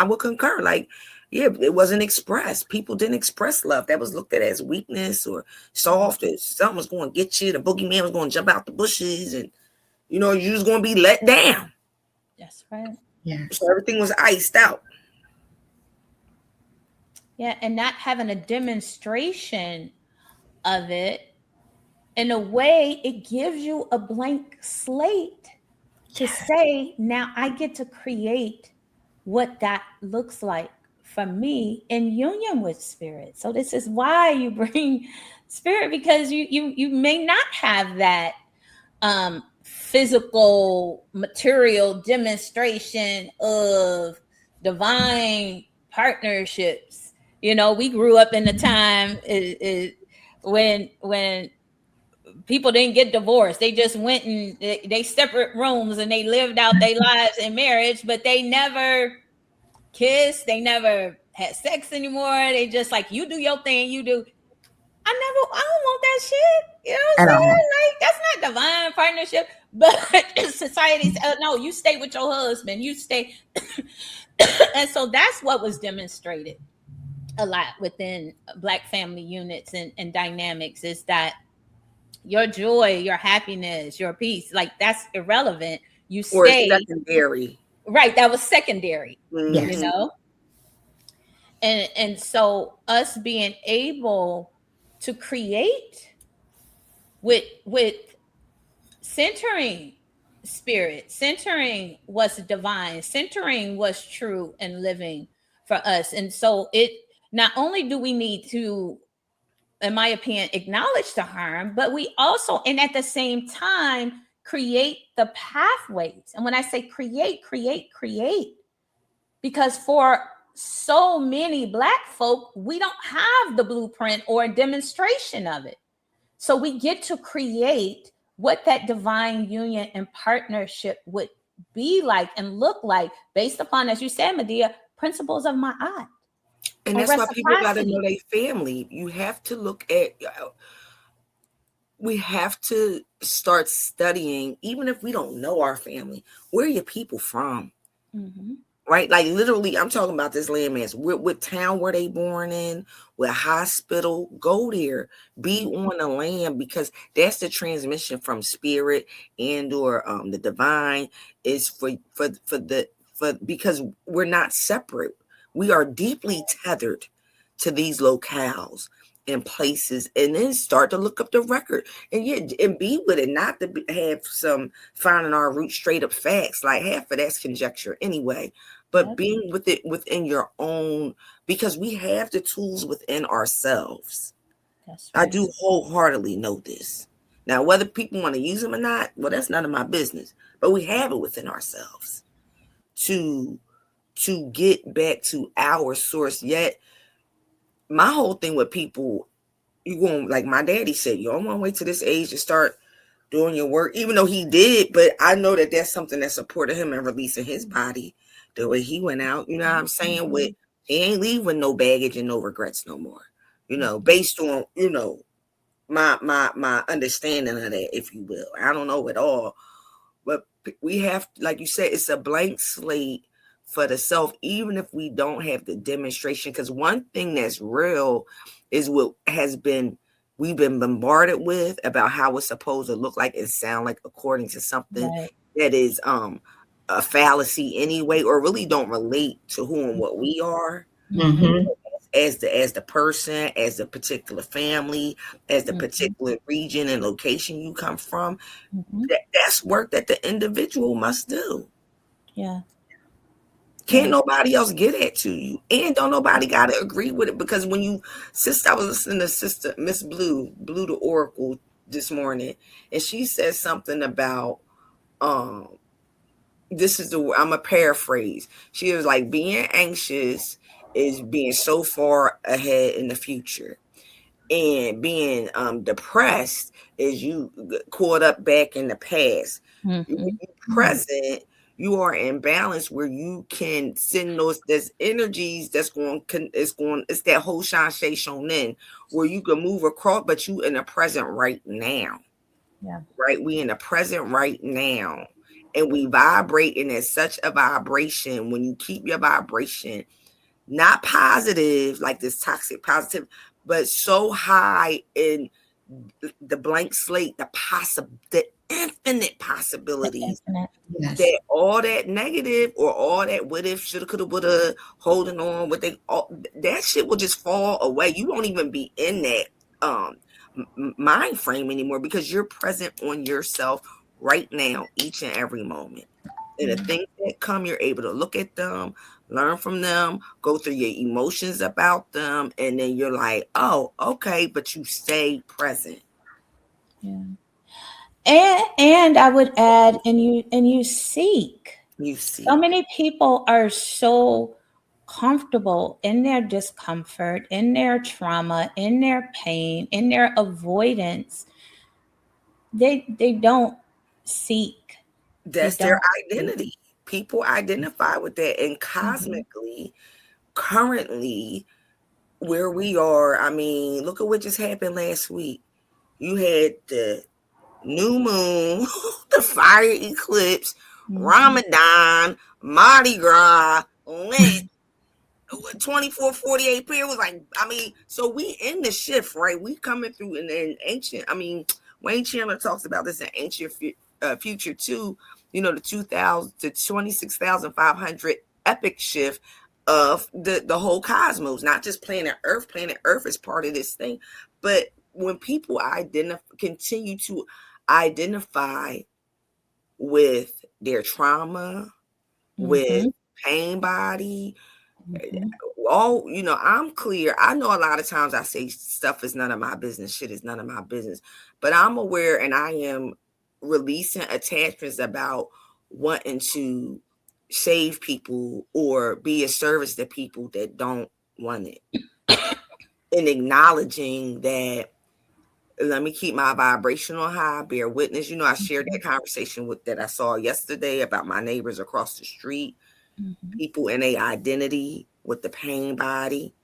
would concur, like, yeah, it wasn't expressed. People didn't express love. That was looked at as weakness or soft, or something was going to get you. The boogeyman was going to jump out the bushes, and you was going to be let down. That's right. Yeah. So everything was iced out. Yeah, and not having a demonstration of it, in a way, it gives you a blank slate to say, now I get to create what that looks like for me in union with spirit. So this is why you bring spirit, because you may not have that physical material demonstration of divine partnerships. We grew up in the time when people didn't get divorced. They just went and they separate rooms and they lived out their lives in marriage, but they never kissed. They never had sex anymore. They just like, you do your thing, you do. I don't want that shit. You know what I'm At all. saying? Like, that's not divine partnership. But society says, no, you stay with your husband. You stay. And so that's what was demonstrated a lot within Black family units and dynamics, is that your joy, your happiness, your peace, like, that's irrelevant. You Or stay. secondary. Right. That was secondary, Yes. And so us being able to create with centering spirit, centering what's divine, centering what's true and living for us. And so it not only do we need to, in my opinion, acknowledge the harm, but we also, and at the same time, create the pathways. And when I say create, because for so many Black folk, we don't have the blueprint or a demonstration of it. So we get to create what that divine union and partnership would be like and look like, based upon, as you said, Medea, principles of ma'at. And that's why people got to know their family. You have to look at, we have to start studying, even if we don't know our family, where are your people from? Mm-hmm. Right? Like, literally, I'm talking about this landmass. What town were they born in? What hospital? Go there. Be on the land, because that's the transmission from spirit and or the divine, is because we're not separate. We are deeply tethered to these locales and places, and then start to look up the record and be with it, not to have some finding our root straight up facts. Like, half of that's conjecture anyway, but being with it within your own, because we have the tools within ourselves. That's right. I do wholeheartedly know this. Now, whether people want to use them or not, well, that's none of my business, but we have it within ourselves to get back to our source. Yet my whole thing with people, you going, like my daddy said, you don't want to wait to this age to start doing your work, even though he did. But I know that that's something that supported him in releasing his body the way he went out. You know what I'm saying? With he ain't leaving no baggage and no regrets no more. Based on my understanding of that, if you will. I don't know at all, but we have, like you said, it's a blank slate for the self, even if we don't have the demonstration. Because one thing that's real is what we've been bombarded with about how it's supposed to look like and sound like, according to something that is a fallacy anyway, or really don't relate to who and what we are. Mm-hmm. as the person, as the particular family, as the particular region and location you come from. That's work that the individual must do. Yeah. Can't nobody else get it to you, and don't nobody got to agree with it, because when you, sister, I was listening to Sister Miss Blue the Oracle this morning, and she said something about this is the, I'm a paraphrase. She was like, being anxious is being so far ahead in the future, and being depressed is you caught up back in the past. When you present, you are in balance where you can send there's energies that's it's that whole Shanshei Shonen where you can move across, but you in the present right now. Yeah. Right? We in the present right now. And we vibrating at such a vibration. When you keep your vibration not positive, like this toxic positive, but so high in the blank slate, the infinite possibilities, Yes. that all that negative or all that what if, shoulda, coulda, woulda, holding on, that shit will just fall away. You won't even be in that mind frame anymore, because you're present on yourself right now, each and every moment. And the things that come, you're able to look at them, learn from them, go through your emotions about them, and then you're like, oh, okay, but you stay present. Yeah. And I would add, and you seek. You see. So many people are so comfortable in their discomfort, in their trauma, in their pain, in their avoidance. They don't seek. That's their identity. People identify with that. And cosmically, currently, where we are, I mean, look at what just happened last week. You had the new moon, the fire eclipse, Ramadan, Mardi Gras, Lent, 24-48 period was like, I mean, so we in the shift, right? We coming through in ancient, I mean, Wayne Chandler talks about this in Ancient Future too, you know, the 2000 to 26,500 epic shift of the whole cosmos, not just planet Earth. Planet Earth is part of this thing. But when people continue to identify with their trauma, with pain body, all, you know, I'm clear. I know a lot of times I say stuff is none of my business, shit is none of my business, but I'm aware, and I am releasing attachments about wanting to save people or be a service to people that don't want it, and acknowledging that, let me keep my vibrational high, bear witness. You know, I shared that conversation that I saw yesterday about my neighbors across the street, people in a identity with the pain body,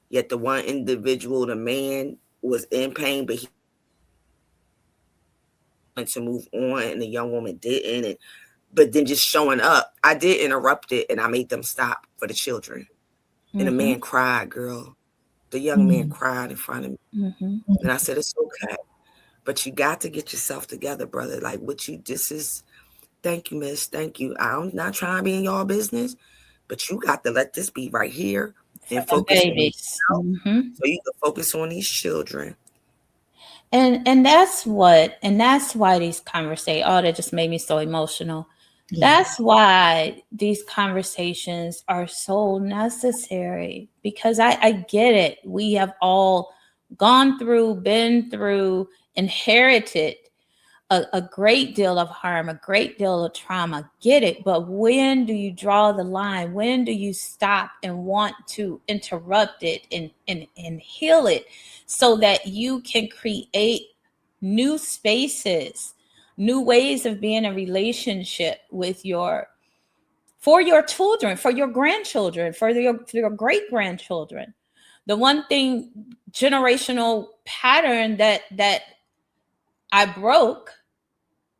yet the one individual, the man, was in pain, but he wanted to move on, and the young woman didn't. But then just showing up, I did interrupt it, and I made them stop for the children. And the man cried, girl. The young man cried in front of me. And I said, it's okay, but you got to get yourself together, brother. Like, this is, thank you, miss, thank you. I'm not trying to be in y'all business, but you got to let this be right here and focus on yourself, so you can focus on these children. And that's why these conversations, oh, that just made me so emotional. That's why these conversations are so necessary, because I get it. We have all gone through, been through, inherited a great deal of harm, a great deal of trauma. Get it. But when do you draw the line? When do you stop and want to interrupt it and heal it, so that you can create new spaces, new ways of being in a relationship with for your children, for your grandchildren, for your great grandchildren? The one thing, generational pattern that I broke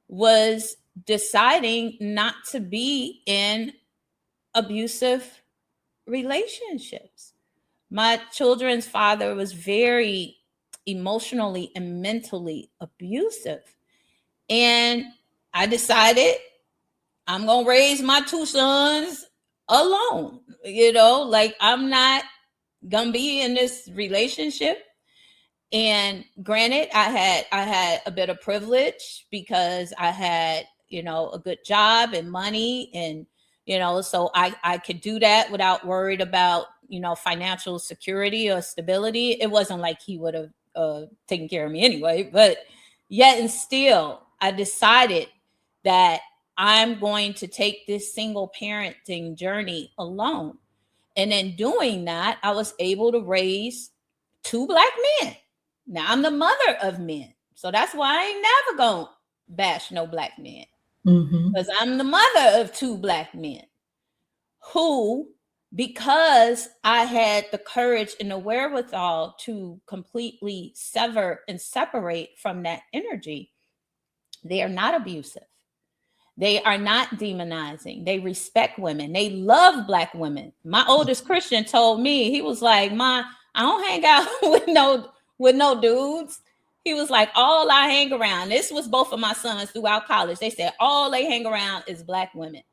was deciding not to be in abusive relationships. My children's father was very emotionally and mentally abusive. And I decided I'm going to raise my two sons alone. You know, like, I'm not gonna be in this relationship. And granted, I had a bit of privilege because I had, a good job and money, and so I could do that without worried about, financial security or stability. It wasn't like he would have taken care of me anyway, but yet and still I decided that I'm going to take this single parenting journey alone. And in doing that, I was able to raise 2 Black men. Now I'm the mother of men. So that's why I ain't never gonna bash no Black men. Because I'm the mother of 2 Black men who, because I had the courage and the wherewithal to completely sever and separate from that energy, they are not abusive. They are not demonizing. They respect women. They love Black women. My oldest Christian told me, he was like, "Ma, I don't hang out with no dudes." He was like, "All I hang around," this was both of my sons throughout college, they said all they hang around is Black women.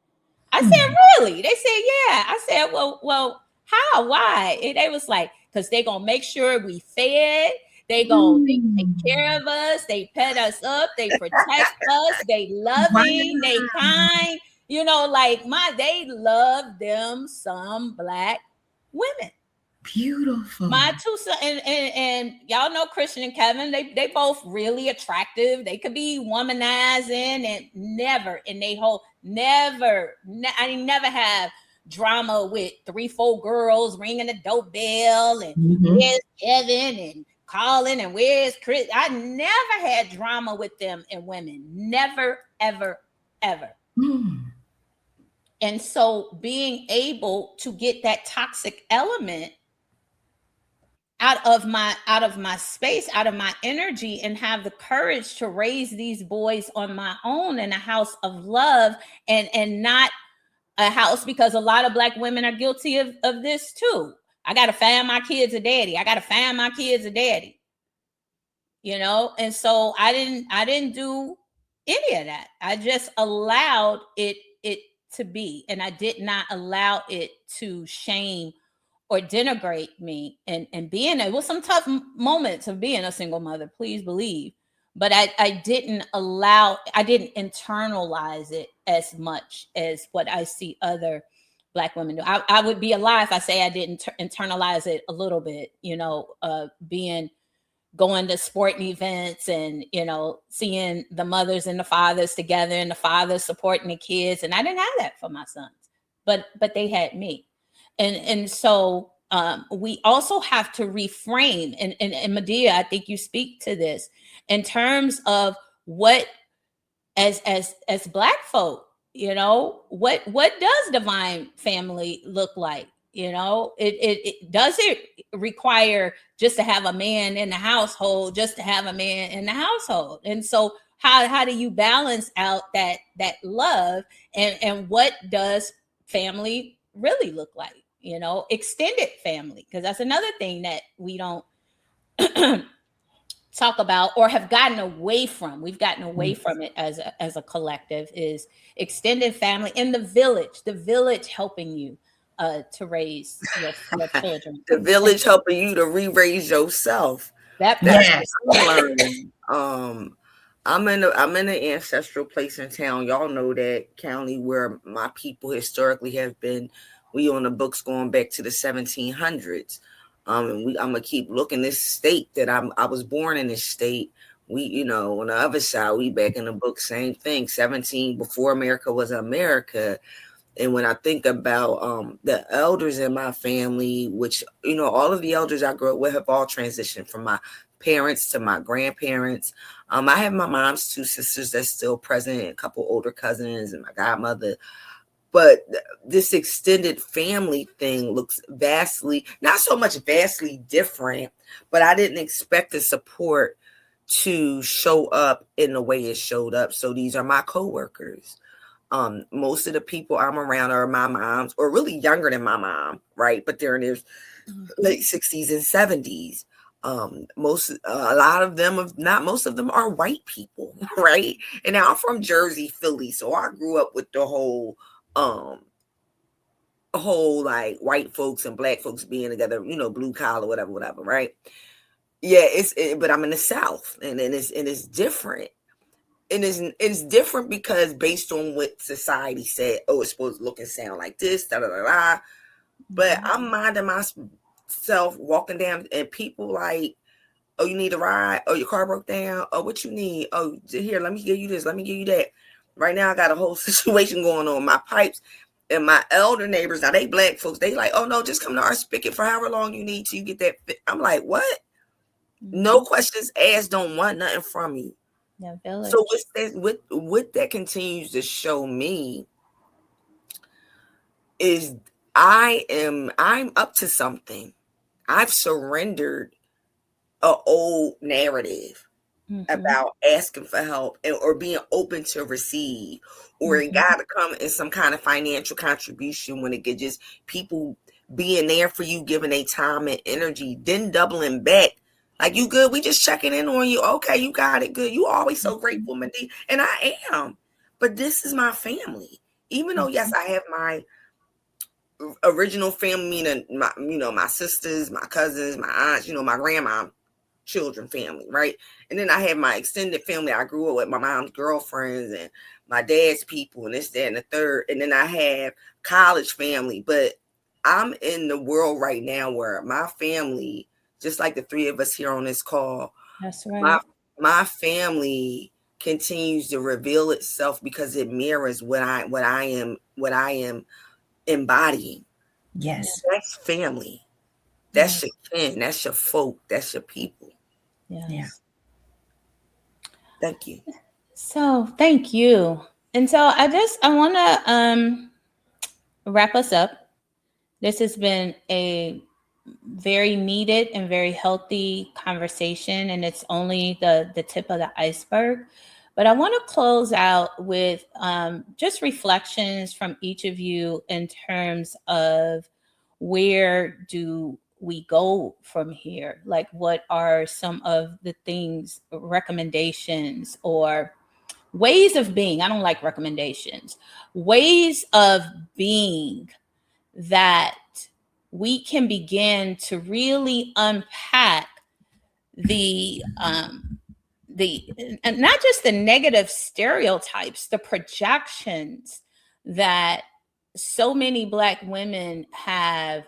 I said, "Really?" They said, "Yeah." I said, well, how? Why? And they was like, "Because they gonna make sure we fed. They take care of us. They pet us up. They protect us. They loving. They kind. They love them some Black women." Beautiful. My 2 sons, and y'all know Christian and Kevin, they both really attractive. They could be womanizing, and never in they whole I never have drama with 3-4 girls ringing the doorbell and where's Kevin and calling and where's Chris. I never had drama with them and women. Never, ever, ever. And so being able to get that toxic element out of my space, out of my energy, and have the courage to raise these boys on my own in a house of love, and not a house, because a lot of Black women are guilty of this too. I gotta find my kids a daddy. I gotta find my kids a daddy. And so I didn't do any of that. I just allowed it to be, and I did not allow it to shame or denigrate me. And being, it was some tough moments of being a single mother, please believe, but I didn't internalize it as much as what I see other Black women do. I would be a lie if I say I didn't internalize it a little bit, going to sporting events and, seeing the mothers and the fathers together, and the fathers supporting the kids. And I didn't have that for my sons, but they had me. And so we also have to reframe, and Medea, I think you speak to this in terms of what, as Black folk, what does divine family look like? It does it require just to have a man in the household, just to have a man in the household. And so how do you balance out that love, and what does family really look like? Extended family, because that's another thing that we don't talk about, or have gotten away from. We've gotten away from it as a collective, is extended family, and the village helping you to raise your children. The village helping you to re-raise yourself. That's what I'm learning. I'm in an ancestral place in town. Y'all know that county where my people historically have been. We on the books going back to the 1700s. And I'm gonna keep looking. This state that I was born in, this state. We, on the other side, we back in the book, same thing. 17 before America was America. And when I think about the elders in my family, which, all of the elders I grew up with have all transitioned from my parents to my grandparents. I have my mom's 2 sisters that's still present, a couple older cousins, and my godmother. But this extended family thing looks not so much vastly different, but I didn't expect the support to show up in the way it showed up. So these are my coworkers. Most of the people I'm around are my moms, or really younger than my mom, right? But they're in their late 60s and 70s. Most of them are white people, right? And now I'm from Jersey, Philly, so I grew up with the whole whole like white folks and black folks being together, blue collar, whatever, right? Yeah, but I'm in the South, and it's different. And it's different because based on what society said, oh, it's supposed to look and sound like this, da da da da. But I'm minding myself walking down, and people like, oh, you need a ride? Oh, your car broke down? Oh, what you need? Oh, here, let me give you this. Let me give you that. Right now, I got a whole situation going on. My pipes and my elder neighbors, now they black folks, they like, oh, no, just come to our spigot for however long you need till you get that fit. I'm like, what? No questions asked, don't want nothing from me. Yeah, village. So what that continues to show me is I'm up to something. I've surrendered an old narrative about asking for help or being open to receive, or it got to come in some kind of financial contribution when it get just people being there for you, giving their time and energy, then doubling back. Like, you good? We just checking in on you. Okay, you got it. Good. You always so grateful, Mindy. And I am. But this is my family. Even though, yes, I have my original family, meaning my sisters, my cousins, my aunts, my grandma, children family, right? And then I have my extended family. I grew up with my mom's girlfriends and my dad's people and this, that, and the third. And then I have college family. But I'm in the world right now where my family, just like the three of us here on this call, that's right. My family continues to reveal itself because it mirrors what I am embodying. Yes. That's family. That's your kin. That's your folk. That's your people. Yes. Yeah. Thank you. So thank you. And so I want to wrap us up. This has been a very needed and very healthy conversation, and it's only the tip of the iceberg. But I want to close out with just reflections from each of you in terms of where do we go from here? Like, what are some of the things, recommendations, or ways of being? I don't like recommendations. Ways of being that we can begin to really unpack and not just the negative stereotypes, the projections that so many Black women have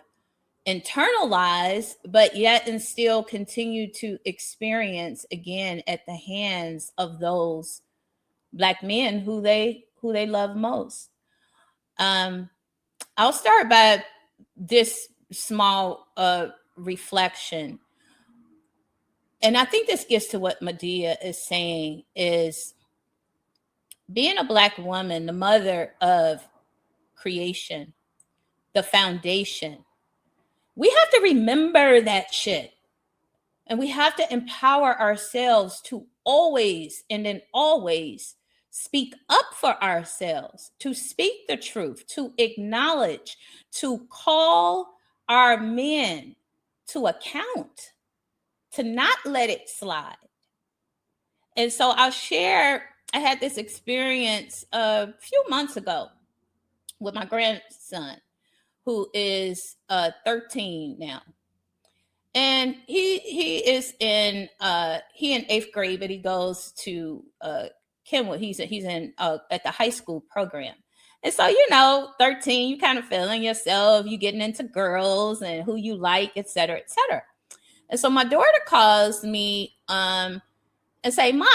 internalized, but yet and still continue to experience again at the hands of those Black men who they love most. I'll start by this small reflection. And I think this gets to what Medea is saying, is being a Black woman, the mother of creation, the foundation. We have to remember that shit. And we have to empower ourselves to always and then always speak up for ourselves, to speak the truth, to acknowledge, to call our men to account, to not let it slide. And so I'll share, I had this experience a few months ago with my grandson, who is 13 now. And he is in 8th grade, but he goes to Kenwood. He's in at the high school program. And so, 13, you kind of feeling yourself, you getting into girls and who you like, et cetera, et cetera. And so my daughter calls me and say, Ma,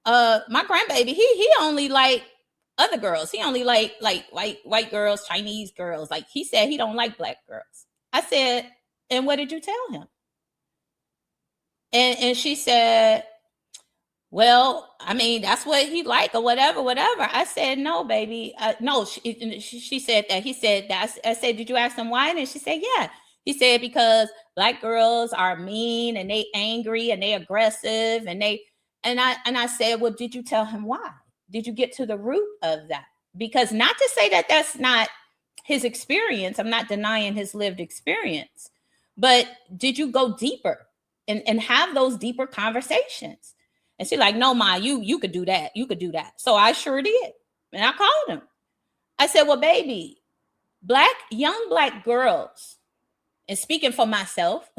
my grandbaby, he only like other girls. He only like white girls, Chinese girls. Like, he said he don't like Black girls. I said, and what did you tell him? And she said, well, I mean, that's what he like or whatever. I said, no, baby. No, she said that. He said that. I said, did you ask him why? And she said, yeah. He said, because Black girls are mean and they angry and they aggressive and I said, well, did you tell him why? Did you get to the root of that? Because not to say that that's not his experience. I'm not denying his lived experience. But did you go deeper and have those deeper conversations? And she's like, no, Ma, you could do that. You could do that. So I sure did. And I called him. I said, well, baby, young black girls, and speaking for myself,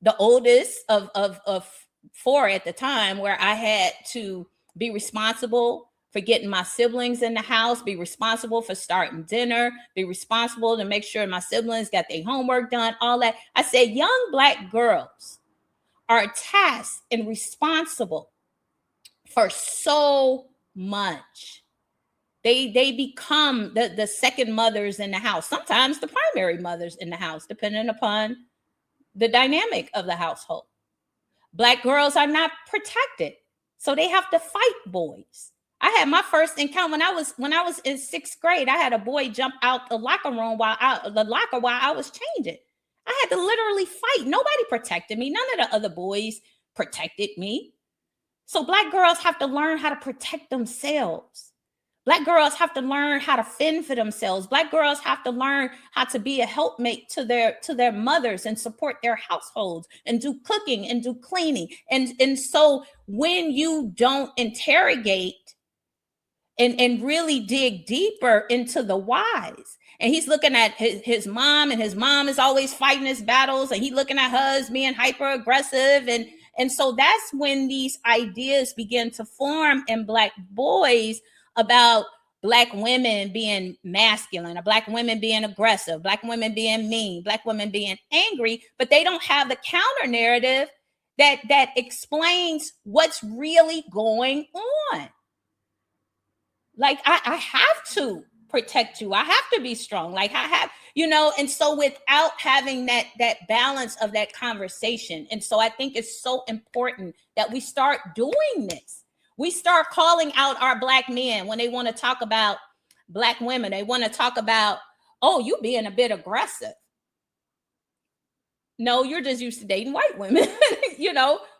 the oldest of four at the time, where I had to be responsible for getting my siblings in the house, be responsible for starting dinner, be responsible to make sure my siblings got their homework done, all that. I said, young black girls are tasked and responsible for so much. They become the second mothers in the house, sometimes the primary mothers in the house, depending upon the dynamic of the household. Black girls are not protected, so they have to fight boys. I had my first encounter when I was in 6th grade. I had a boy jump out the locker room while I was changing. I had to literally fight. Nobody protected me. None of the other boys protected me. So black girls have to learn how to protect themselves. Black girls have to learn how to fend for themselves. Black girls have to learn how to be a helpmate to their mothers and support their households and do cooking and do cleaning. And so when you don't interrogate and really dig deeper into the whys, and he's looking at his mom, and his mom is always fighting his battles, and he's looking at her as being hyper aggressive, and so that's when these ideas begin to form in black boys about black women being masculine, or black women being aggressive, black women being mean, black women being angry, but they don't have the counter narrative that explains what's really going on. Like, I have to protect you. I have to be strong. Like, I have, and so without having that balance of that conversation. And so I think it's so important that we start doing this. We start calling out our black men when they want to talk about black women. They want to talk about, oh, you being a bit aggressive. No, you're just used to dating white women,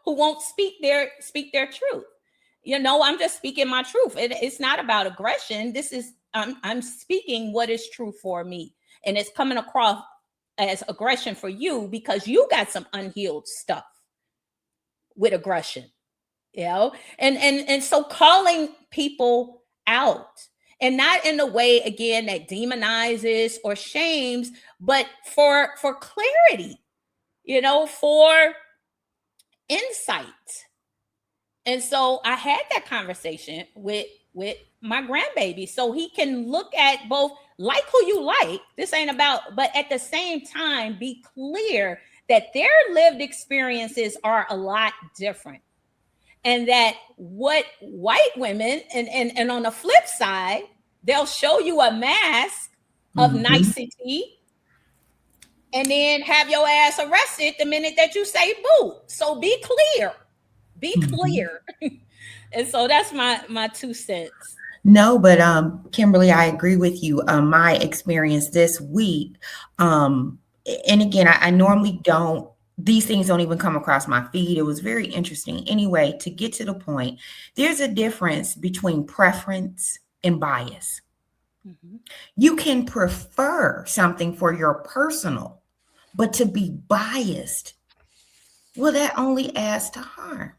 who won't speak their truth. I'm just speaking my truth. It's not about aggression. I'm speaking what is true for me. And it's coming across as aggression for you because you got some unhealed stuff with aggression. And so calling people out, and not in a way, again, that demonizes or shames, but for clarity, for insight. And so I had that conversation with my grandbaby, so he can look at both, like who you like, this ain't about, but at the same time, be clear that their lived experiences are a lot different. And that what white women, and on the flip side, they'll show you a mask of nicety and then have your ass arrested the minute that you say boo. So be clear. Be clear. And so that's my 2 cents. No, but Kimberly, I agree with you. My experience this week, and again, I normally don't, these things don't even come across my feed. It was very interesting. Anyway, to get to the point, there's a difference between preference and bias. Mm-hmm. You can prefer something for your personal, but to be biased, well, that only adds to harm.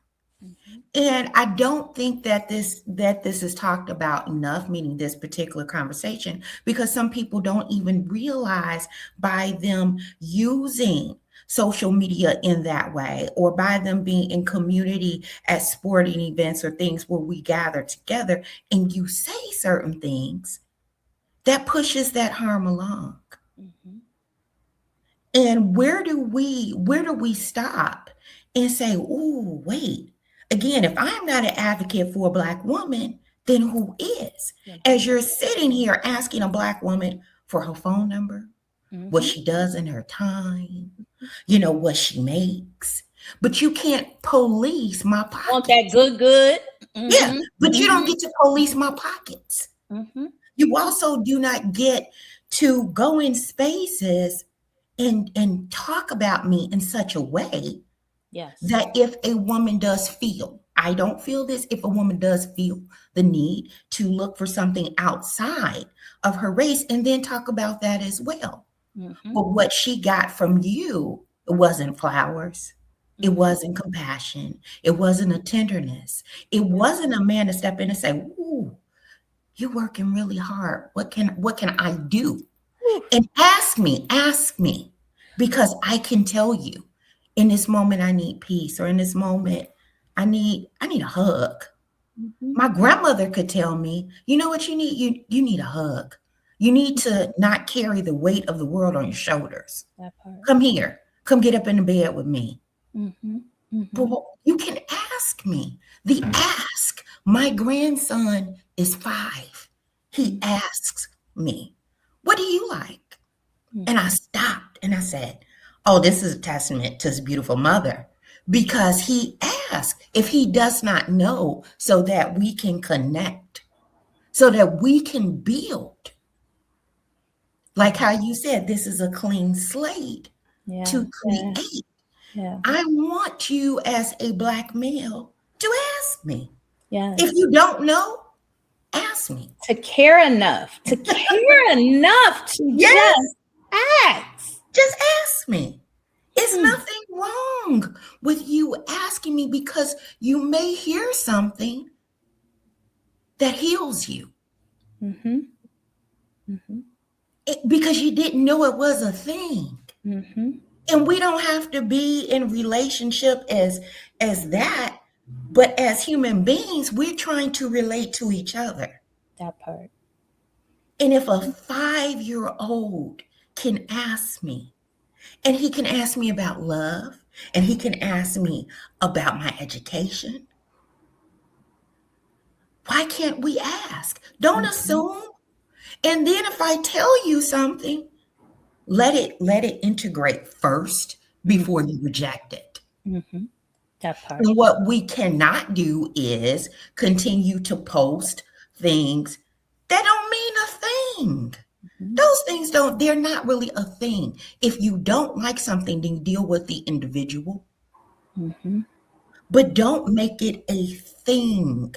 Mm-hmm. And I don't think that this is talked about enough, meaning this particular conversation, because some people don't even realize by them using social media in that way, or by them being in community at sporting events or things where we gather together and you say certain things, that pushes that harm along. Mm-hmm. And where do we stop and say, oh, wait, again, if I'm not an advocate for a Black woman, then who is? Mm-hmm. As you're sitting here asking a Black woman for her phone number, what she does in her time, what she makes, but you can't police my pockets. Want that good? Mm-hmm. Yeah, but you don't get to police my pockets. Mm-hmm. You also do not get to go in spaces and talk about me in such a way that if a woman does feel, I don't feel this, if a woman does feel the need to look for something outside of her race, and then talk about that as well. Mm-hmm. But what she got from you, it wasn't flowers. Mm-hmm. It wasn't compassion. It wasn't a tenderness. It wasn't a man to step in and say, ooh, you're working really hard. What can I do? And ask me, because I can tell you in this moment I need peace, or in this moment I need a hug. Mhm. My grandmother could tell me, you know what you need? You need a hug. You need to not carry the weight of the world on your shoulders. That part. Come here. Come get up in the bed with me. Mhm. But Mhm. you can ask me. The ask. My grandson is 5. He Mhm. asks me, what do you like? And I Mhm. stopped and I said, oh, this is a testament to his beautiful mother, because he asked if he does not know, so that we can connect, so that we can build. Like how you said, this is a clean slate Yeah. to Yeah. create. Yeah. I want you as a Black male to ask me. If Yes. you don't know, ask me. To care enough. To care enough to Yes, just ask. just ask me. It's Hmm. nothing wrong with you asking me, because you may hear something that heals you. Mhm. Mhm. Because you didn't know it was a thing. Mhm. And we don't have to be in relationship as that, but as human beings, we're trying to relate to each other. That part. And if a 5-year-old can ask me, and he can ask me about love, and he can ask me about my education, why can't we ask? Don't Mhm. assume. And then if I tell you something, let it integrate first before Mhm. you reject it. Mhm. That part. And what we cannot do is continue to post things that don't mean a thing. Mhm. Those things they're not really a thing. If you don't like something, then deal with the individual, Mhm. but don't make it a thing.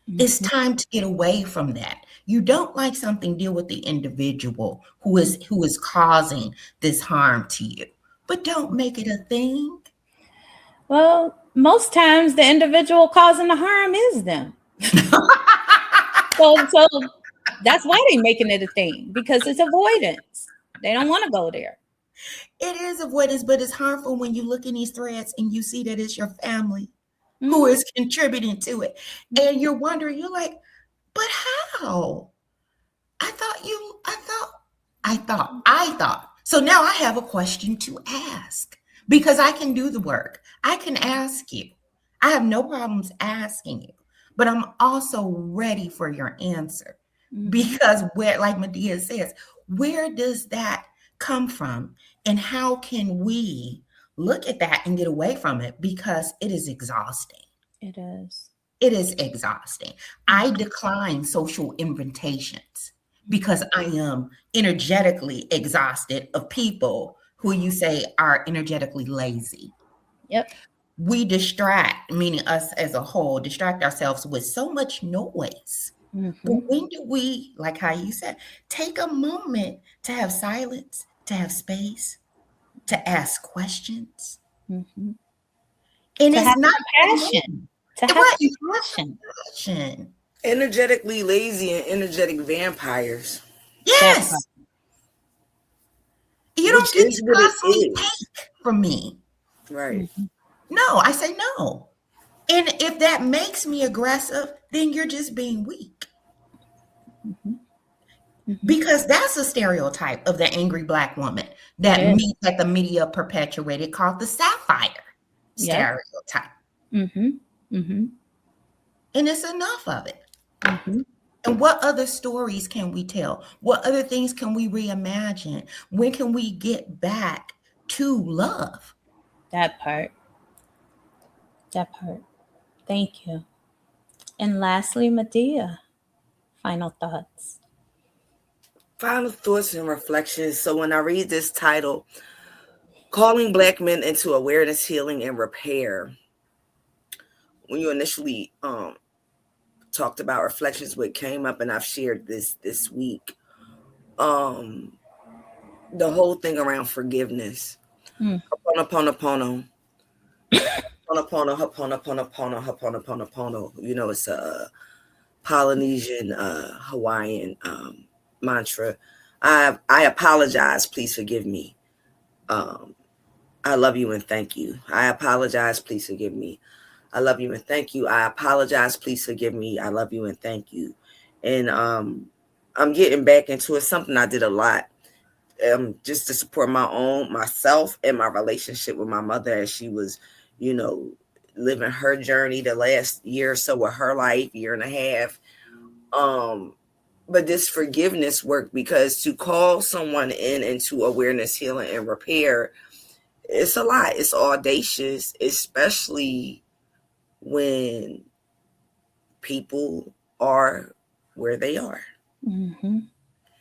It's Mhm. time to get away from that. You don't like something, deal with the individual who is causing this harm to you. But don't make it a thing. Well, most times the individual causing the harm is them. So that's why they're making it a thing, because it's avoidance. They don't want to go there. It is avoidance, but it's harmful when you look in these threads and you see that it's your family who Mhm. is contributing to it. And you're wondering, you're like, but how? I thought. So now I have a question to ask, because I can do the work. I can ask you. I have no problems asking you, but I'm also ready for your answer. Mhm. Because where, like Medea says, where does that come from? And how can we look at that and get away from it? Because it is exhausting. It is. It is exhausting. I Mhm. decline social invitations because I am energetically exhausted of people who you say are energetically lazy. Yep. We distract, meaning us as a whole, distract ourselves with so much noise. But Mhm. when do we, like how you said, take a moment to have silence, to have space, to ask questions? Mhm. And To it's have not that compassion. long. To have Right, you have compassion. compassion. Energetically lazy and energetic vampires, That part. Yes. You don't which get is to what it constantly is. take from me. Right. Mhm. No, I say no. And if that makes me aggressive, then you're just being weak. Mhm. Mhm. Because that's a stereotype of the angry Black woman It is. that the media perpetuated, called the sapphire Yep. stereotype. Mhm. Mhm. And it's enough of it. Mhm. And what other stories can we tell? What other things can we reimagine? When can we get back to love? That part. That part. Thank you. And lastly, Medea, final thoughts. Final thoughts and reflections. So when I read this title, Calling Black Men into Awareness, Healing, and Repair, when you initially talked about reflections, what came up, and I've shared this week, um, the whole thing around forgiveness. Mm. Ho'oponopono, Ho'oponopono. You know, it's a Polynesian, Hawaiian mantra. I apologize. Please forgive me. I love you and thank you. I apologize. Please forgive me. I love you and thank you. I apologize. Please forgive me. I love you and thank you. And I'm getting back into it. Something I did a lot, just to support myself and my relationship with my mother as she was, living her journey the last year or so of her life, year and a half. But this forgiveness work, because to call someone into awareness, healing, and repair, it's a lot. It's audacious, especially when people are where they are. Mm-hmm.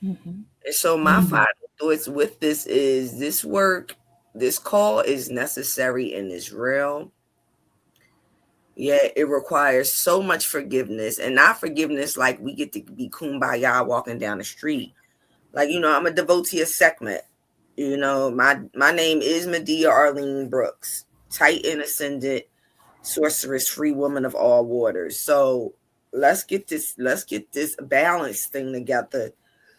Mm-hmm. And so my final thoughts with this is this work, this call is necessary and is real. Yeah, it requires so much forgiveness, and not forgiveness like we get to be kumbaya walking down the street. Like, I'm a devotee of Sekhmet. My name is Medea Arlene Brooks, Titan Ascendant, sorceress, free woman of all waters. So let's get this balance thing together,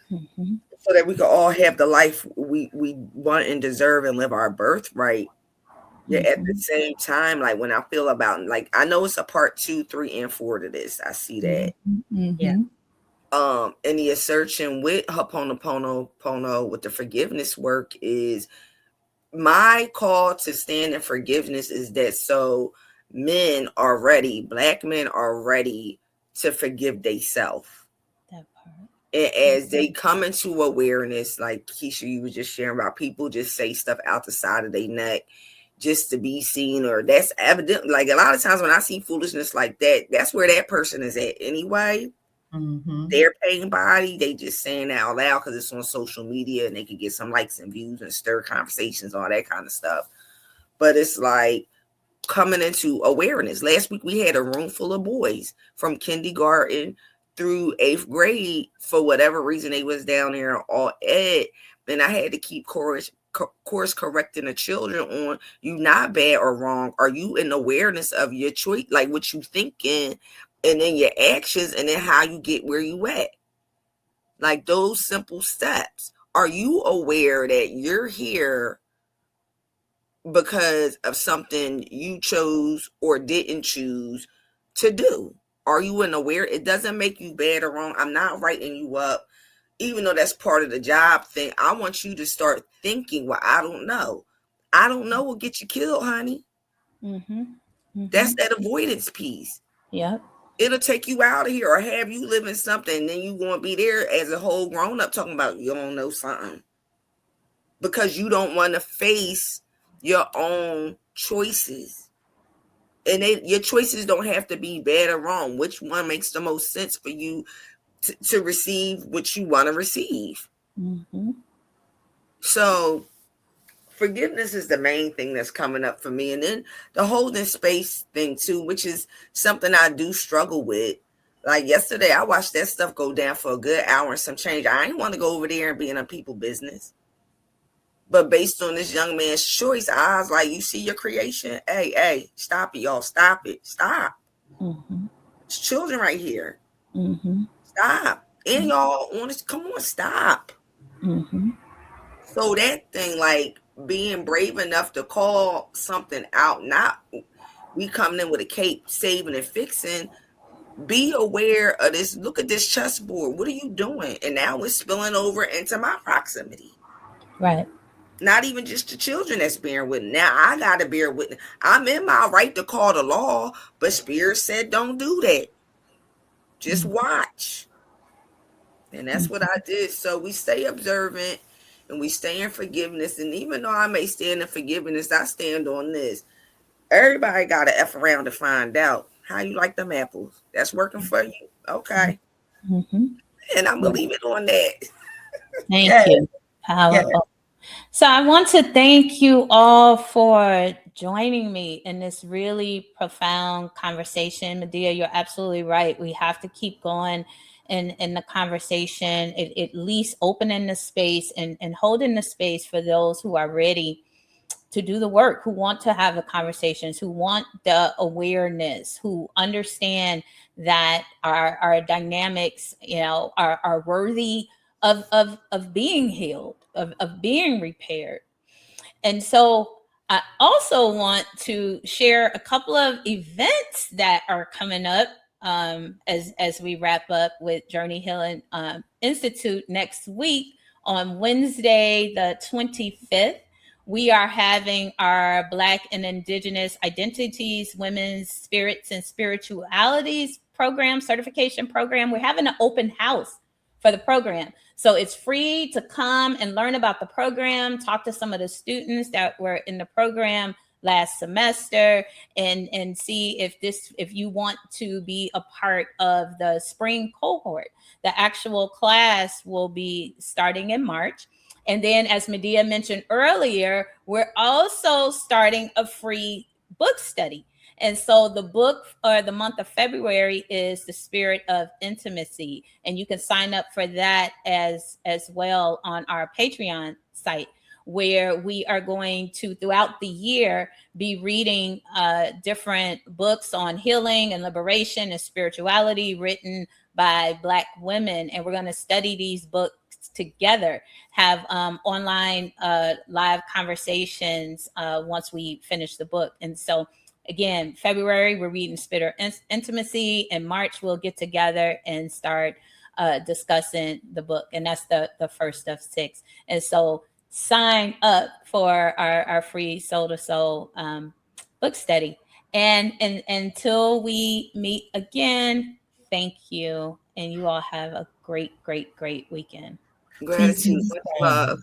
so that we can all have the life we want and deserve and live our birthright. Yeah, at the same time, like when I feel about, like, I know it's a part 2, 3, and 4 to this. I see that. Yeah. And the assertion with Ho'oponopono with the forgiveness work is my call to stand in forgiveness is that so Black men are ready to forgive themselves. That part. And as they come into awareness, like Keisha, you was just sharing about, people just say stuff out the side of their neck just to be seen, or that's evident. Like a lot of times when I see foolishness like that, that's where that person is at anyway. Their pain body, they just saying it out loud because it's on social media and they can get some likes and views and stir conversations, all that kind of stuff. But it's like coming into awareness. Last week we had a room full of boys from kindergarten through 8th grade. For whatever reason, they was down there all ed, and I had to keep course correcting the children on, you not bad or wrong. Are you in awareness of your choice, like what you thinking, and then your actions, and then how you get where you at? Like those simple steps. Are you aware that you're here because of something you chose or didn't choose to do? Are you aware? It doesn't make you bad or wrong. I'm not writing you up, even though that's part of the job thing. I want you to start thinking, well, I don't know. I don't know will get you killed, honey. That's that avoidance piece. Yep. It'll take you out of here or have you living something, and then you going to be there as a whole grown up talking about you don't know something because you don't want to face your own choices. And your choices don't have to be bad or wrong. Which one makes the most sense for you to receive what you want to receive? So forgiveness is the main thing that's coming up for me. And then the holding space thing too, which is something I do struggle with. Like yesterday, I watched that stuff go down for a good hour and some change. I didn't want to go over there and be in a people business. But based on this young man's choice, I was like, you see your creation? Hey, stop it, y'all. Stop it. Stop. It's children right here. Stop. And y'all want to come on, stop. So that thing, like being brave enough to call something out, not we coming in with a cape, saving and fixing. Be aware of this. Look at this chessboard. What are you doing? And now it's spilling over into my proximity. Right. Not even just the children that's bearing witness. Now I got to bear witness. I'm in my right to call the law, but Spirit said don't do that. Just watch. And that's what I did. So we stay observant and we stay in forgiveness. And even though I may stand in forgiveness, I stand on this. Everybody got to F around to find out how you like them apples. That's working for you. Okay. And I'm going to leave it on that. Thank you. Powerful. So I want to thank you all for joining me in this really profound conversation. Medea, you're absolutely right. We have to keep going in the conversation, at least opening the space and holding the space for those who are ready to do the work, who want to have the conversations, who want the awareness, who understand that our dynamics, are worthy of being healed, of being repaired. And so I also want to share a couple of events that are coming up as we wrap up with Journey Healing Institute next week. On Wednesday, the 25th, we are having our Black and Indigenous Identities, Women's Spirits and Spiritualities program, certification program. We're having an open house for the program. So it's free to come and learn about the program, talk to some of the students that were in the program last semester, and see if you want to be a part of the spring cohort. The actual class will be starting in March. And then, as Medea mentioned earlier, we're also starting a free book study. And so the book or the month of February is The Spirit of Intimacy. And you can sign up for that as well on our Patreon site, where we are going to, throughout the year, be reading different books on healing and liberation and spirituality written by Black women. And we're going to study these books together, have online live conversations once we finish the book. And so again, February, we're reading Spirit of Intimacy. In March, we'll get together and start discussing the book. And that's the first of 6. And so sign up for our free Soul to Soul book study. And until we meet again, thank you. And you all have a great, great, great weekend. Gratitude. Much love.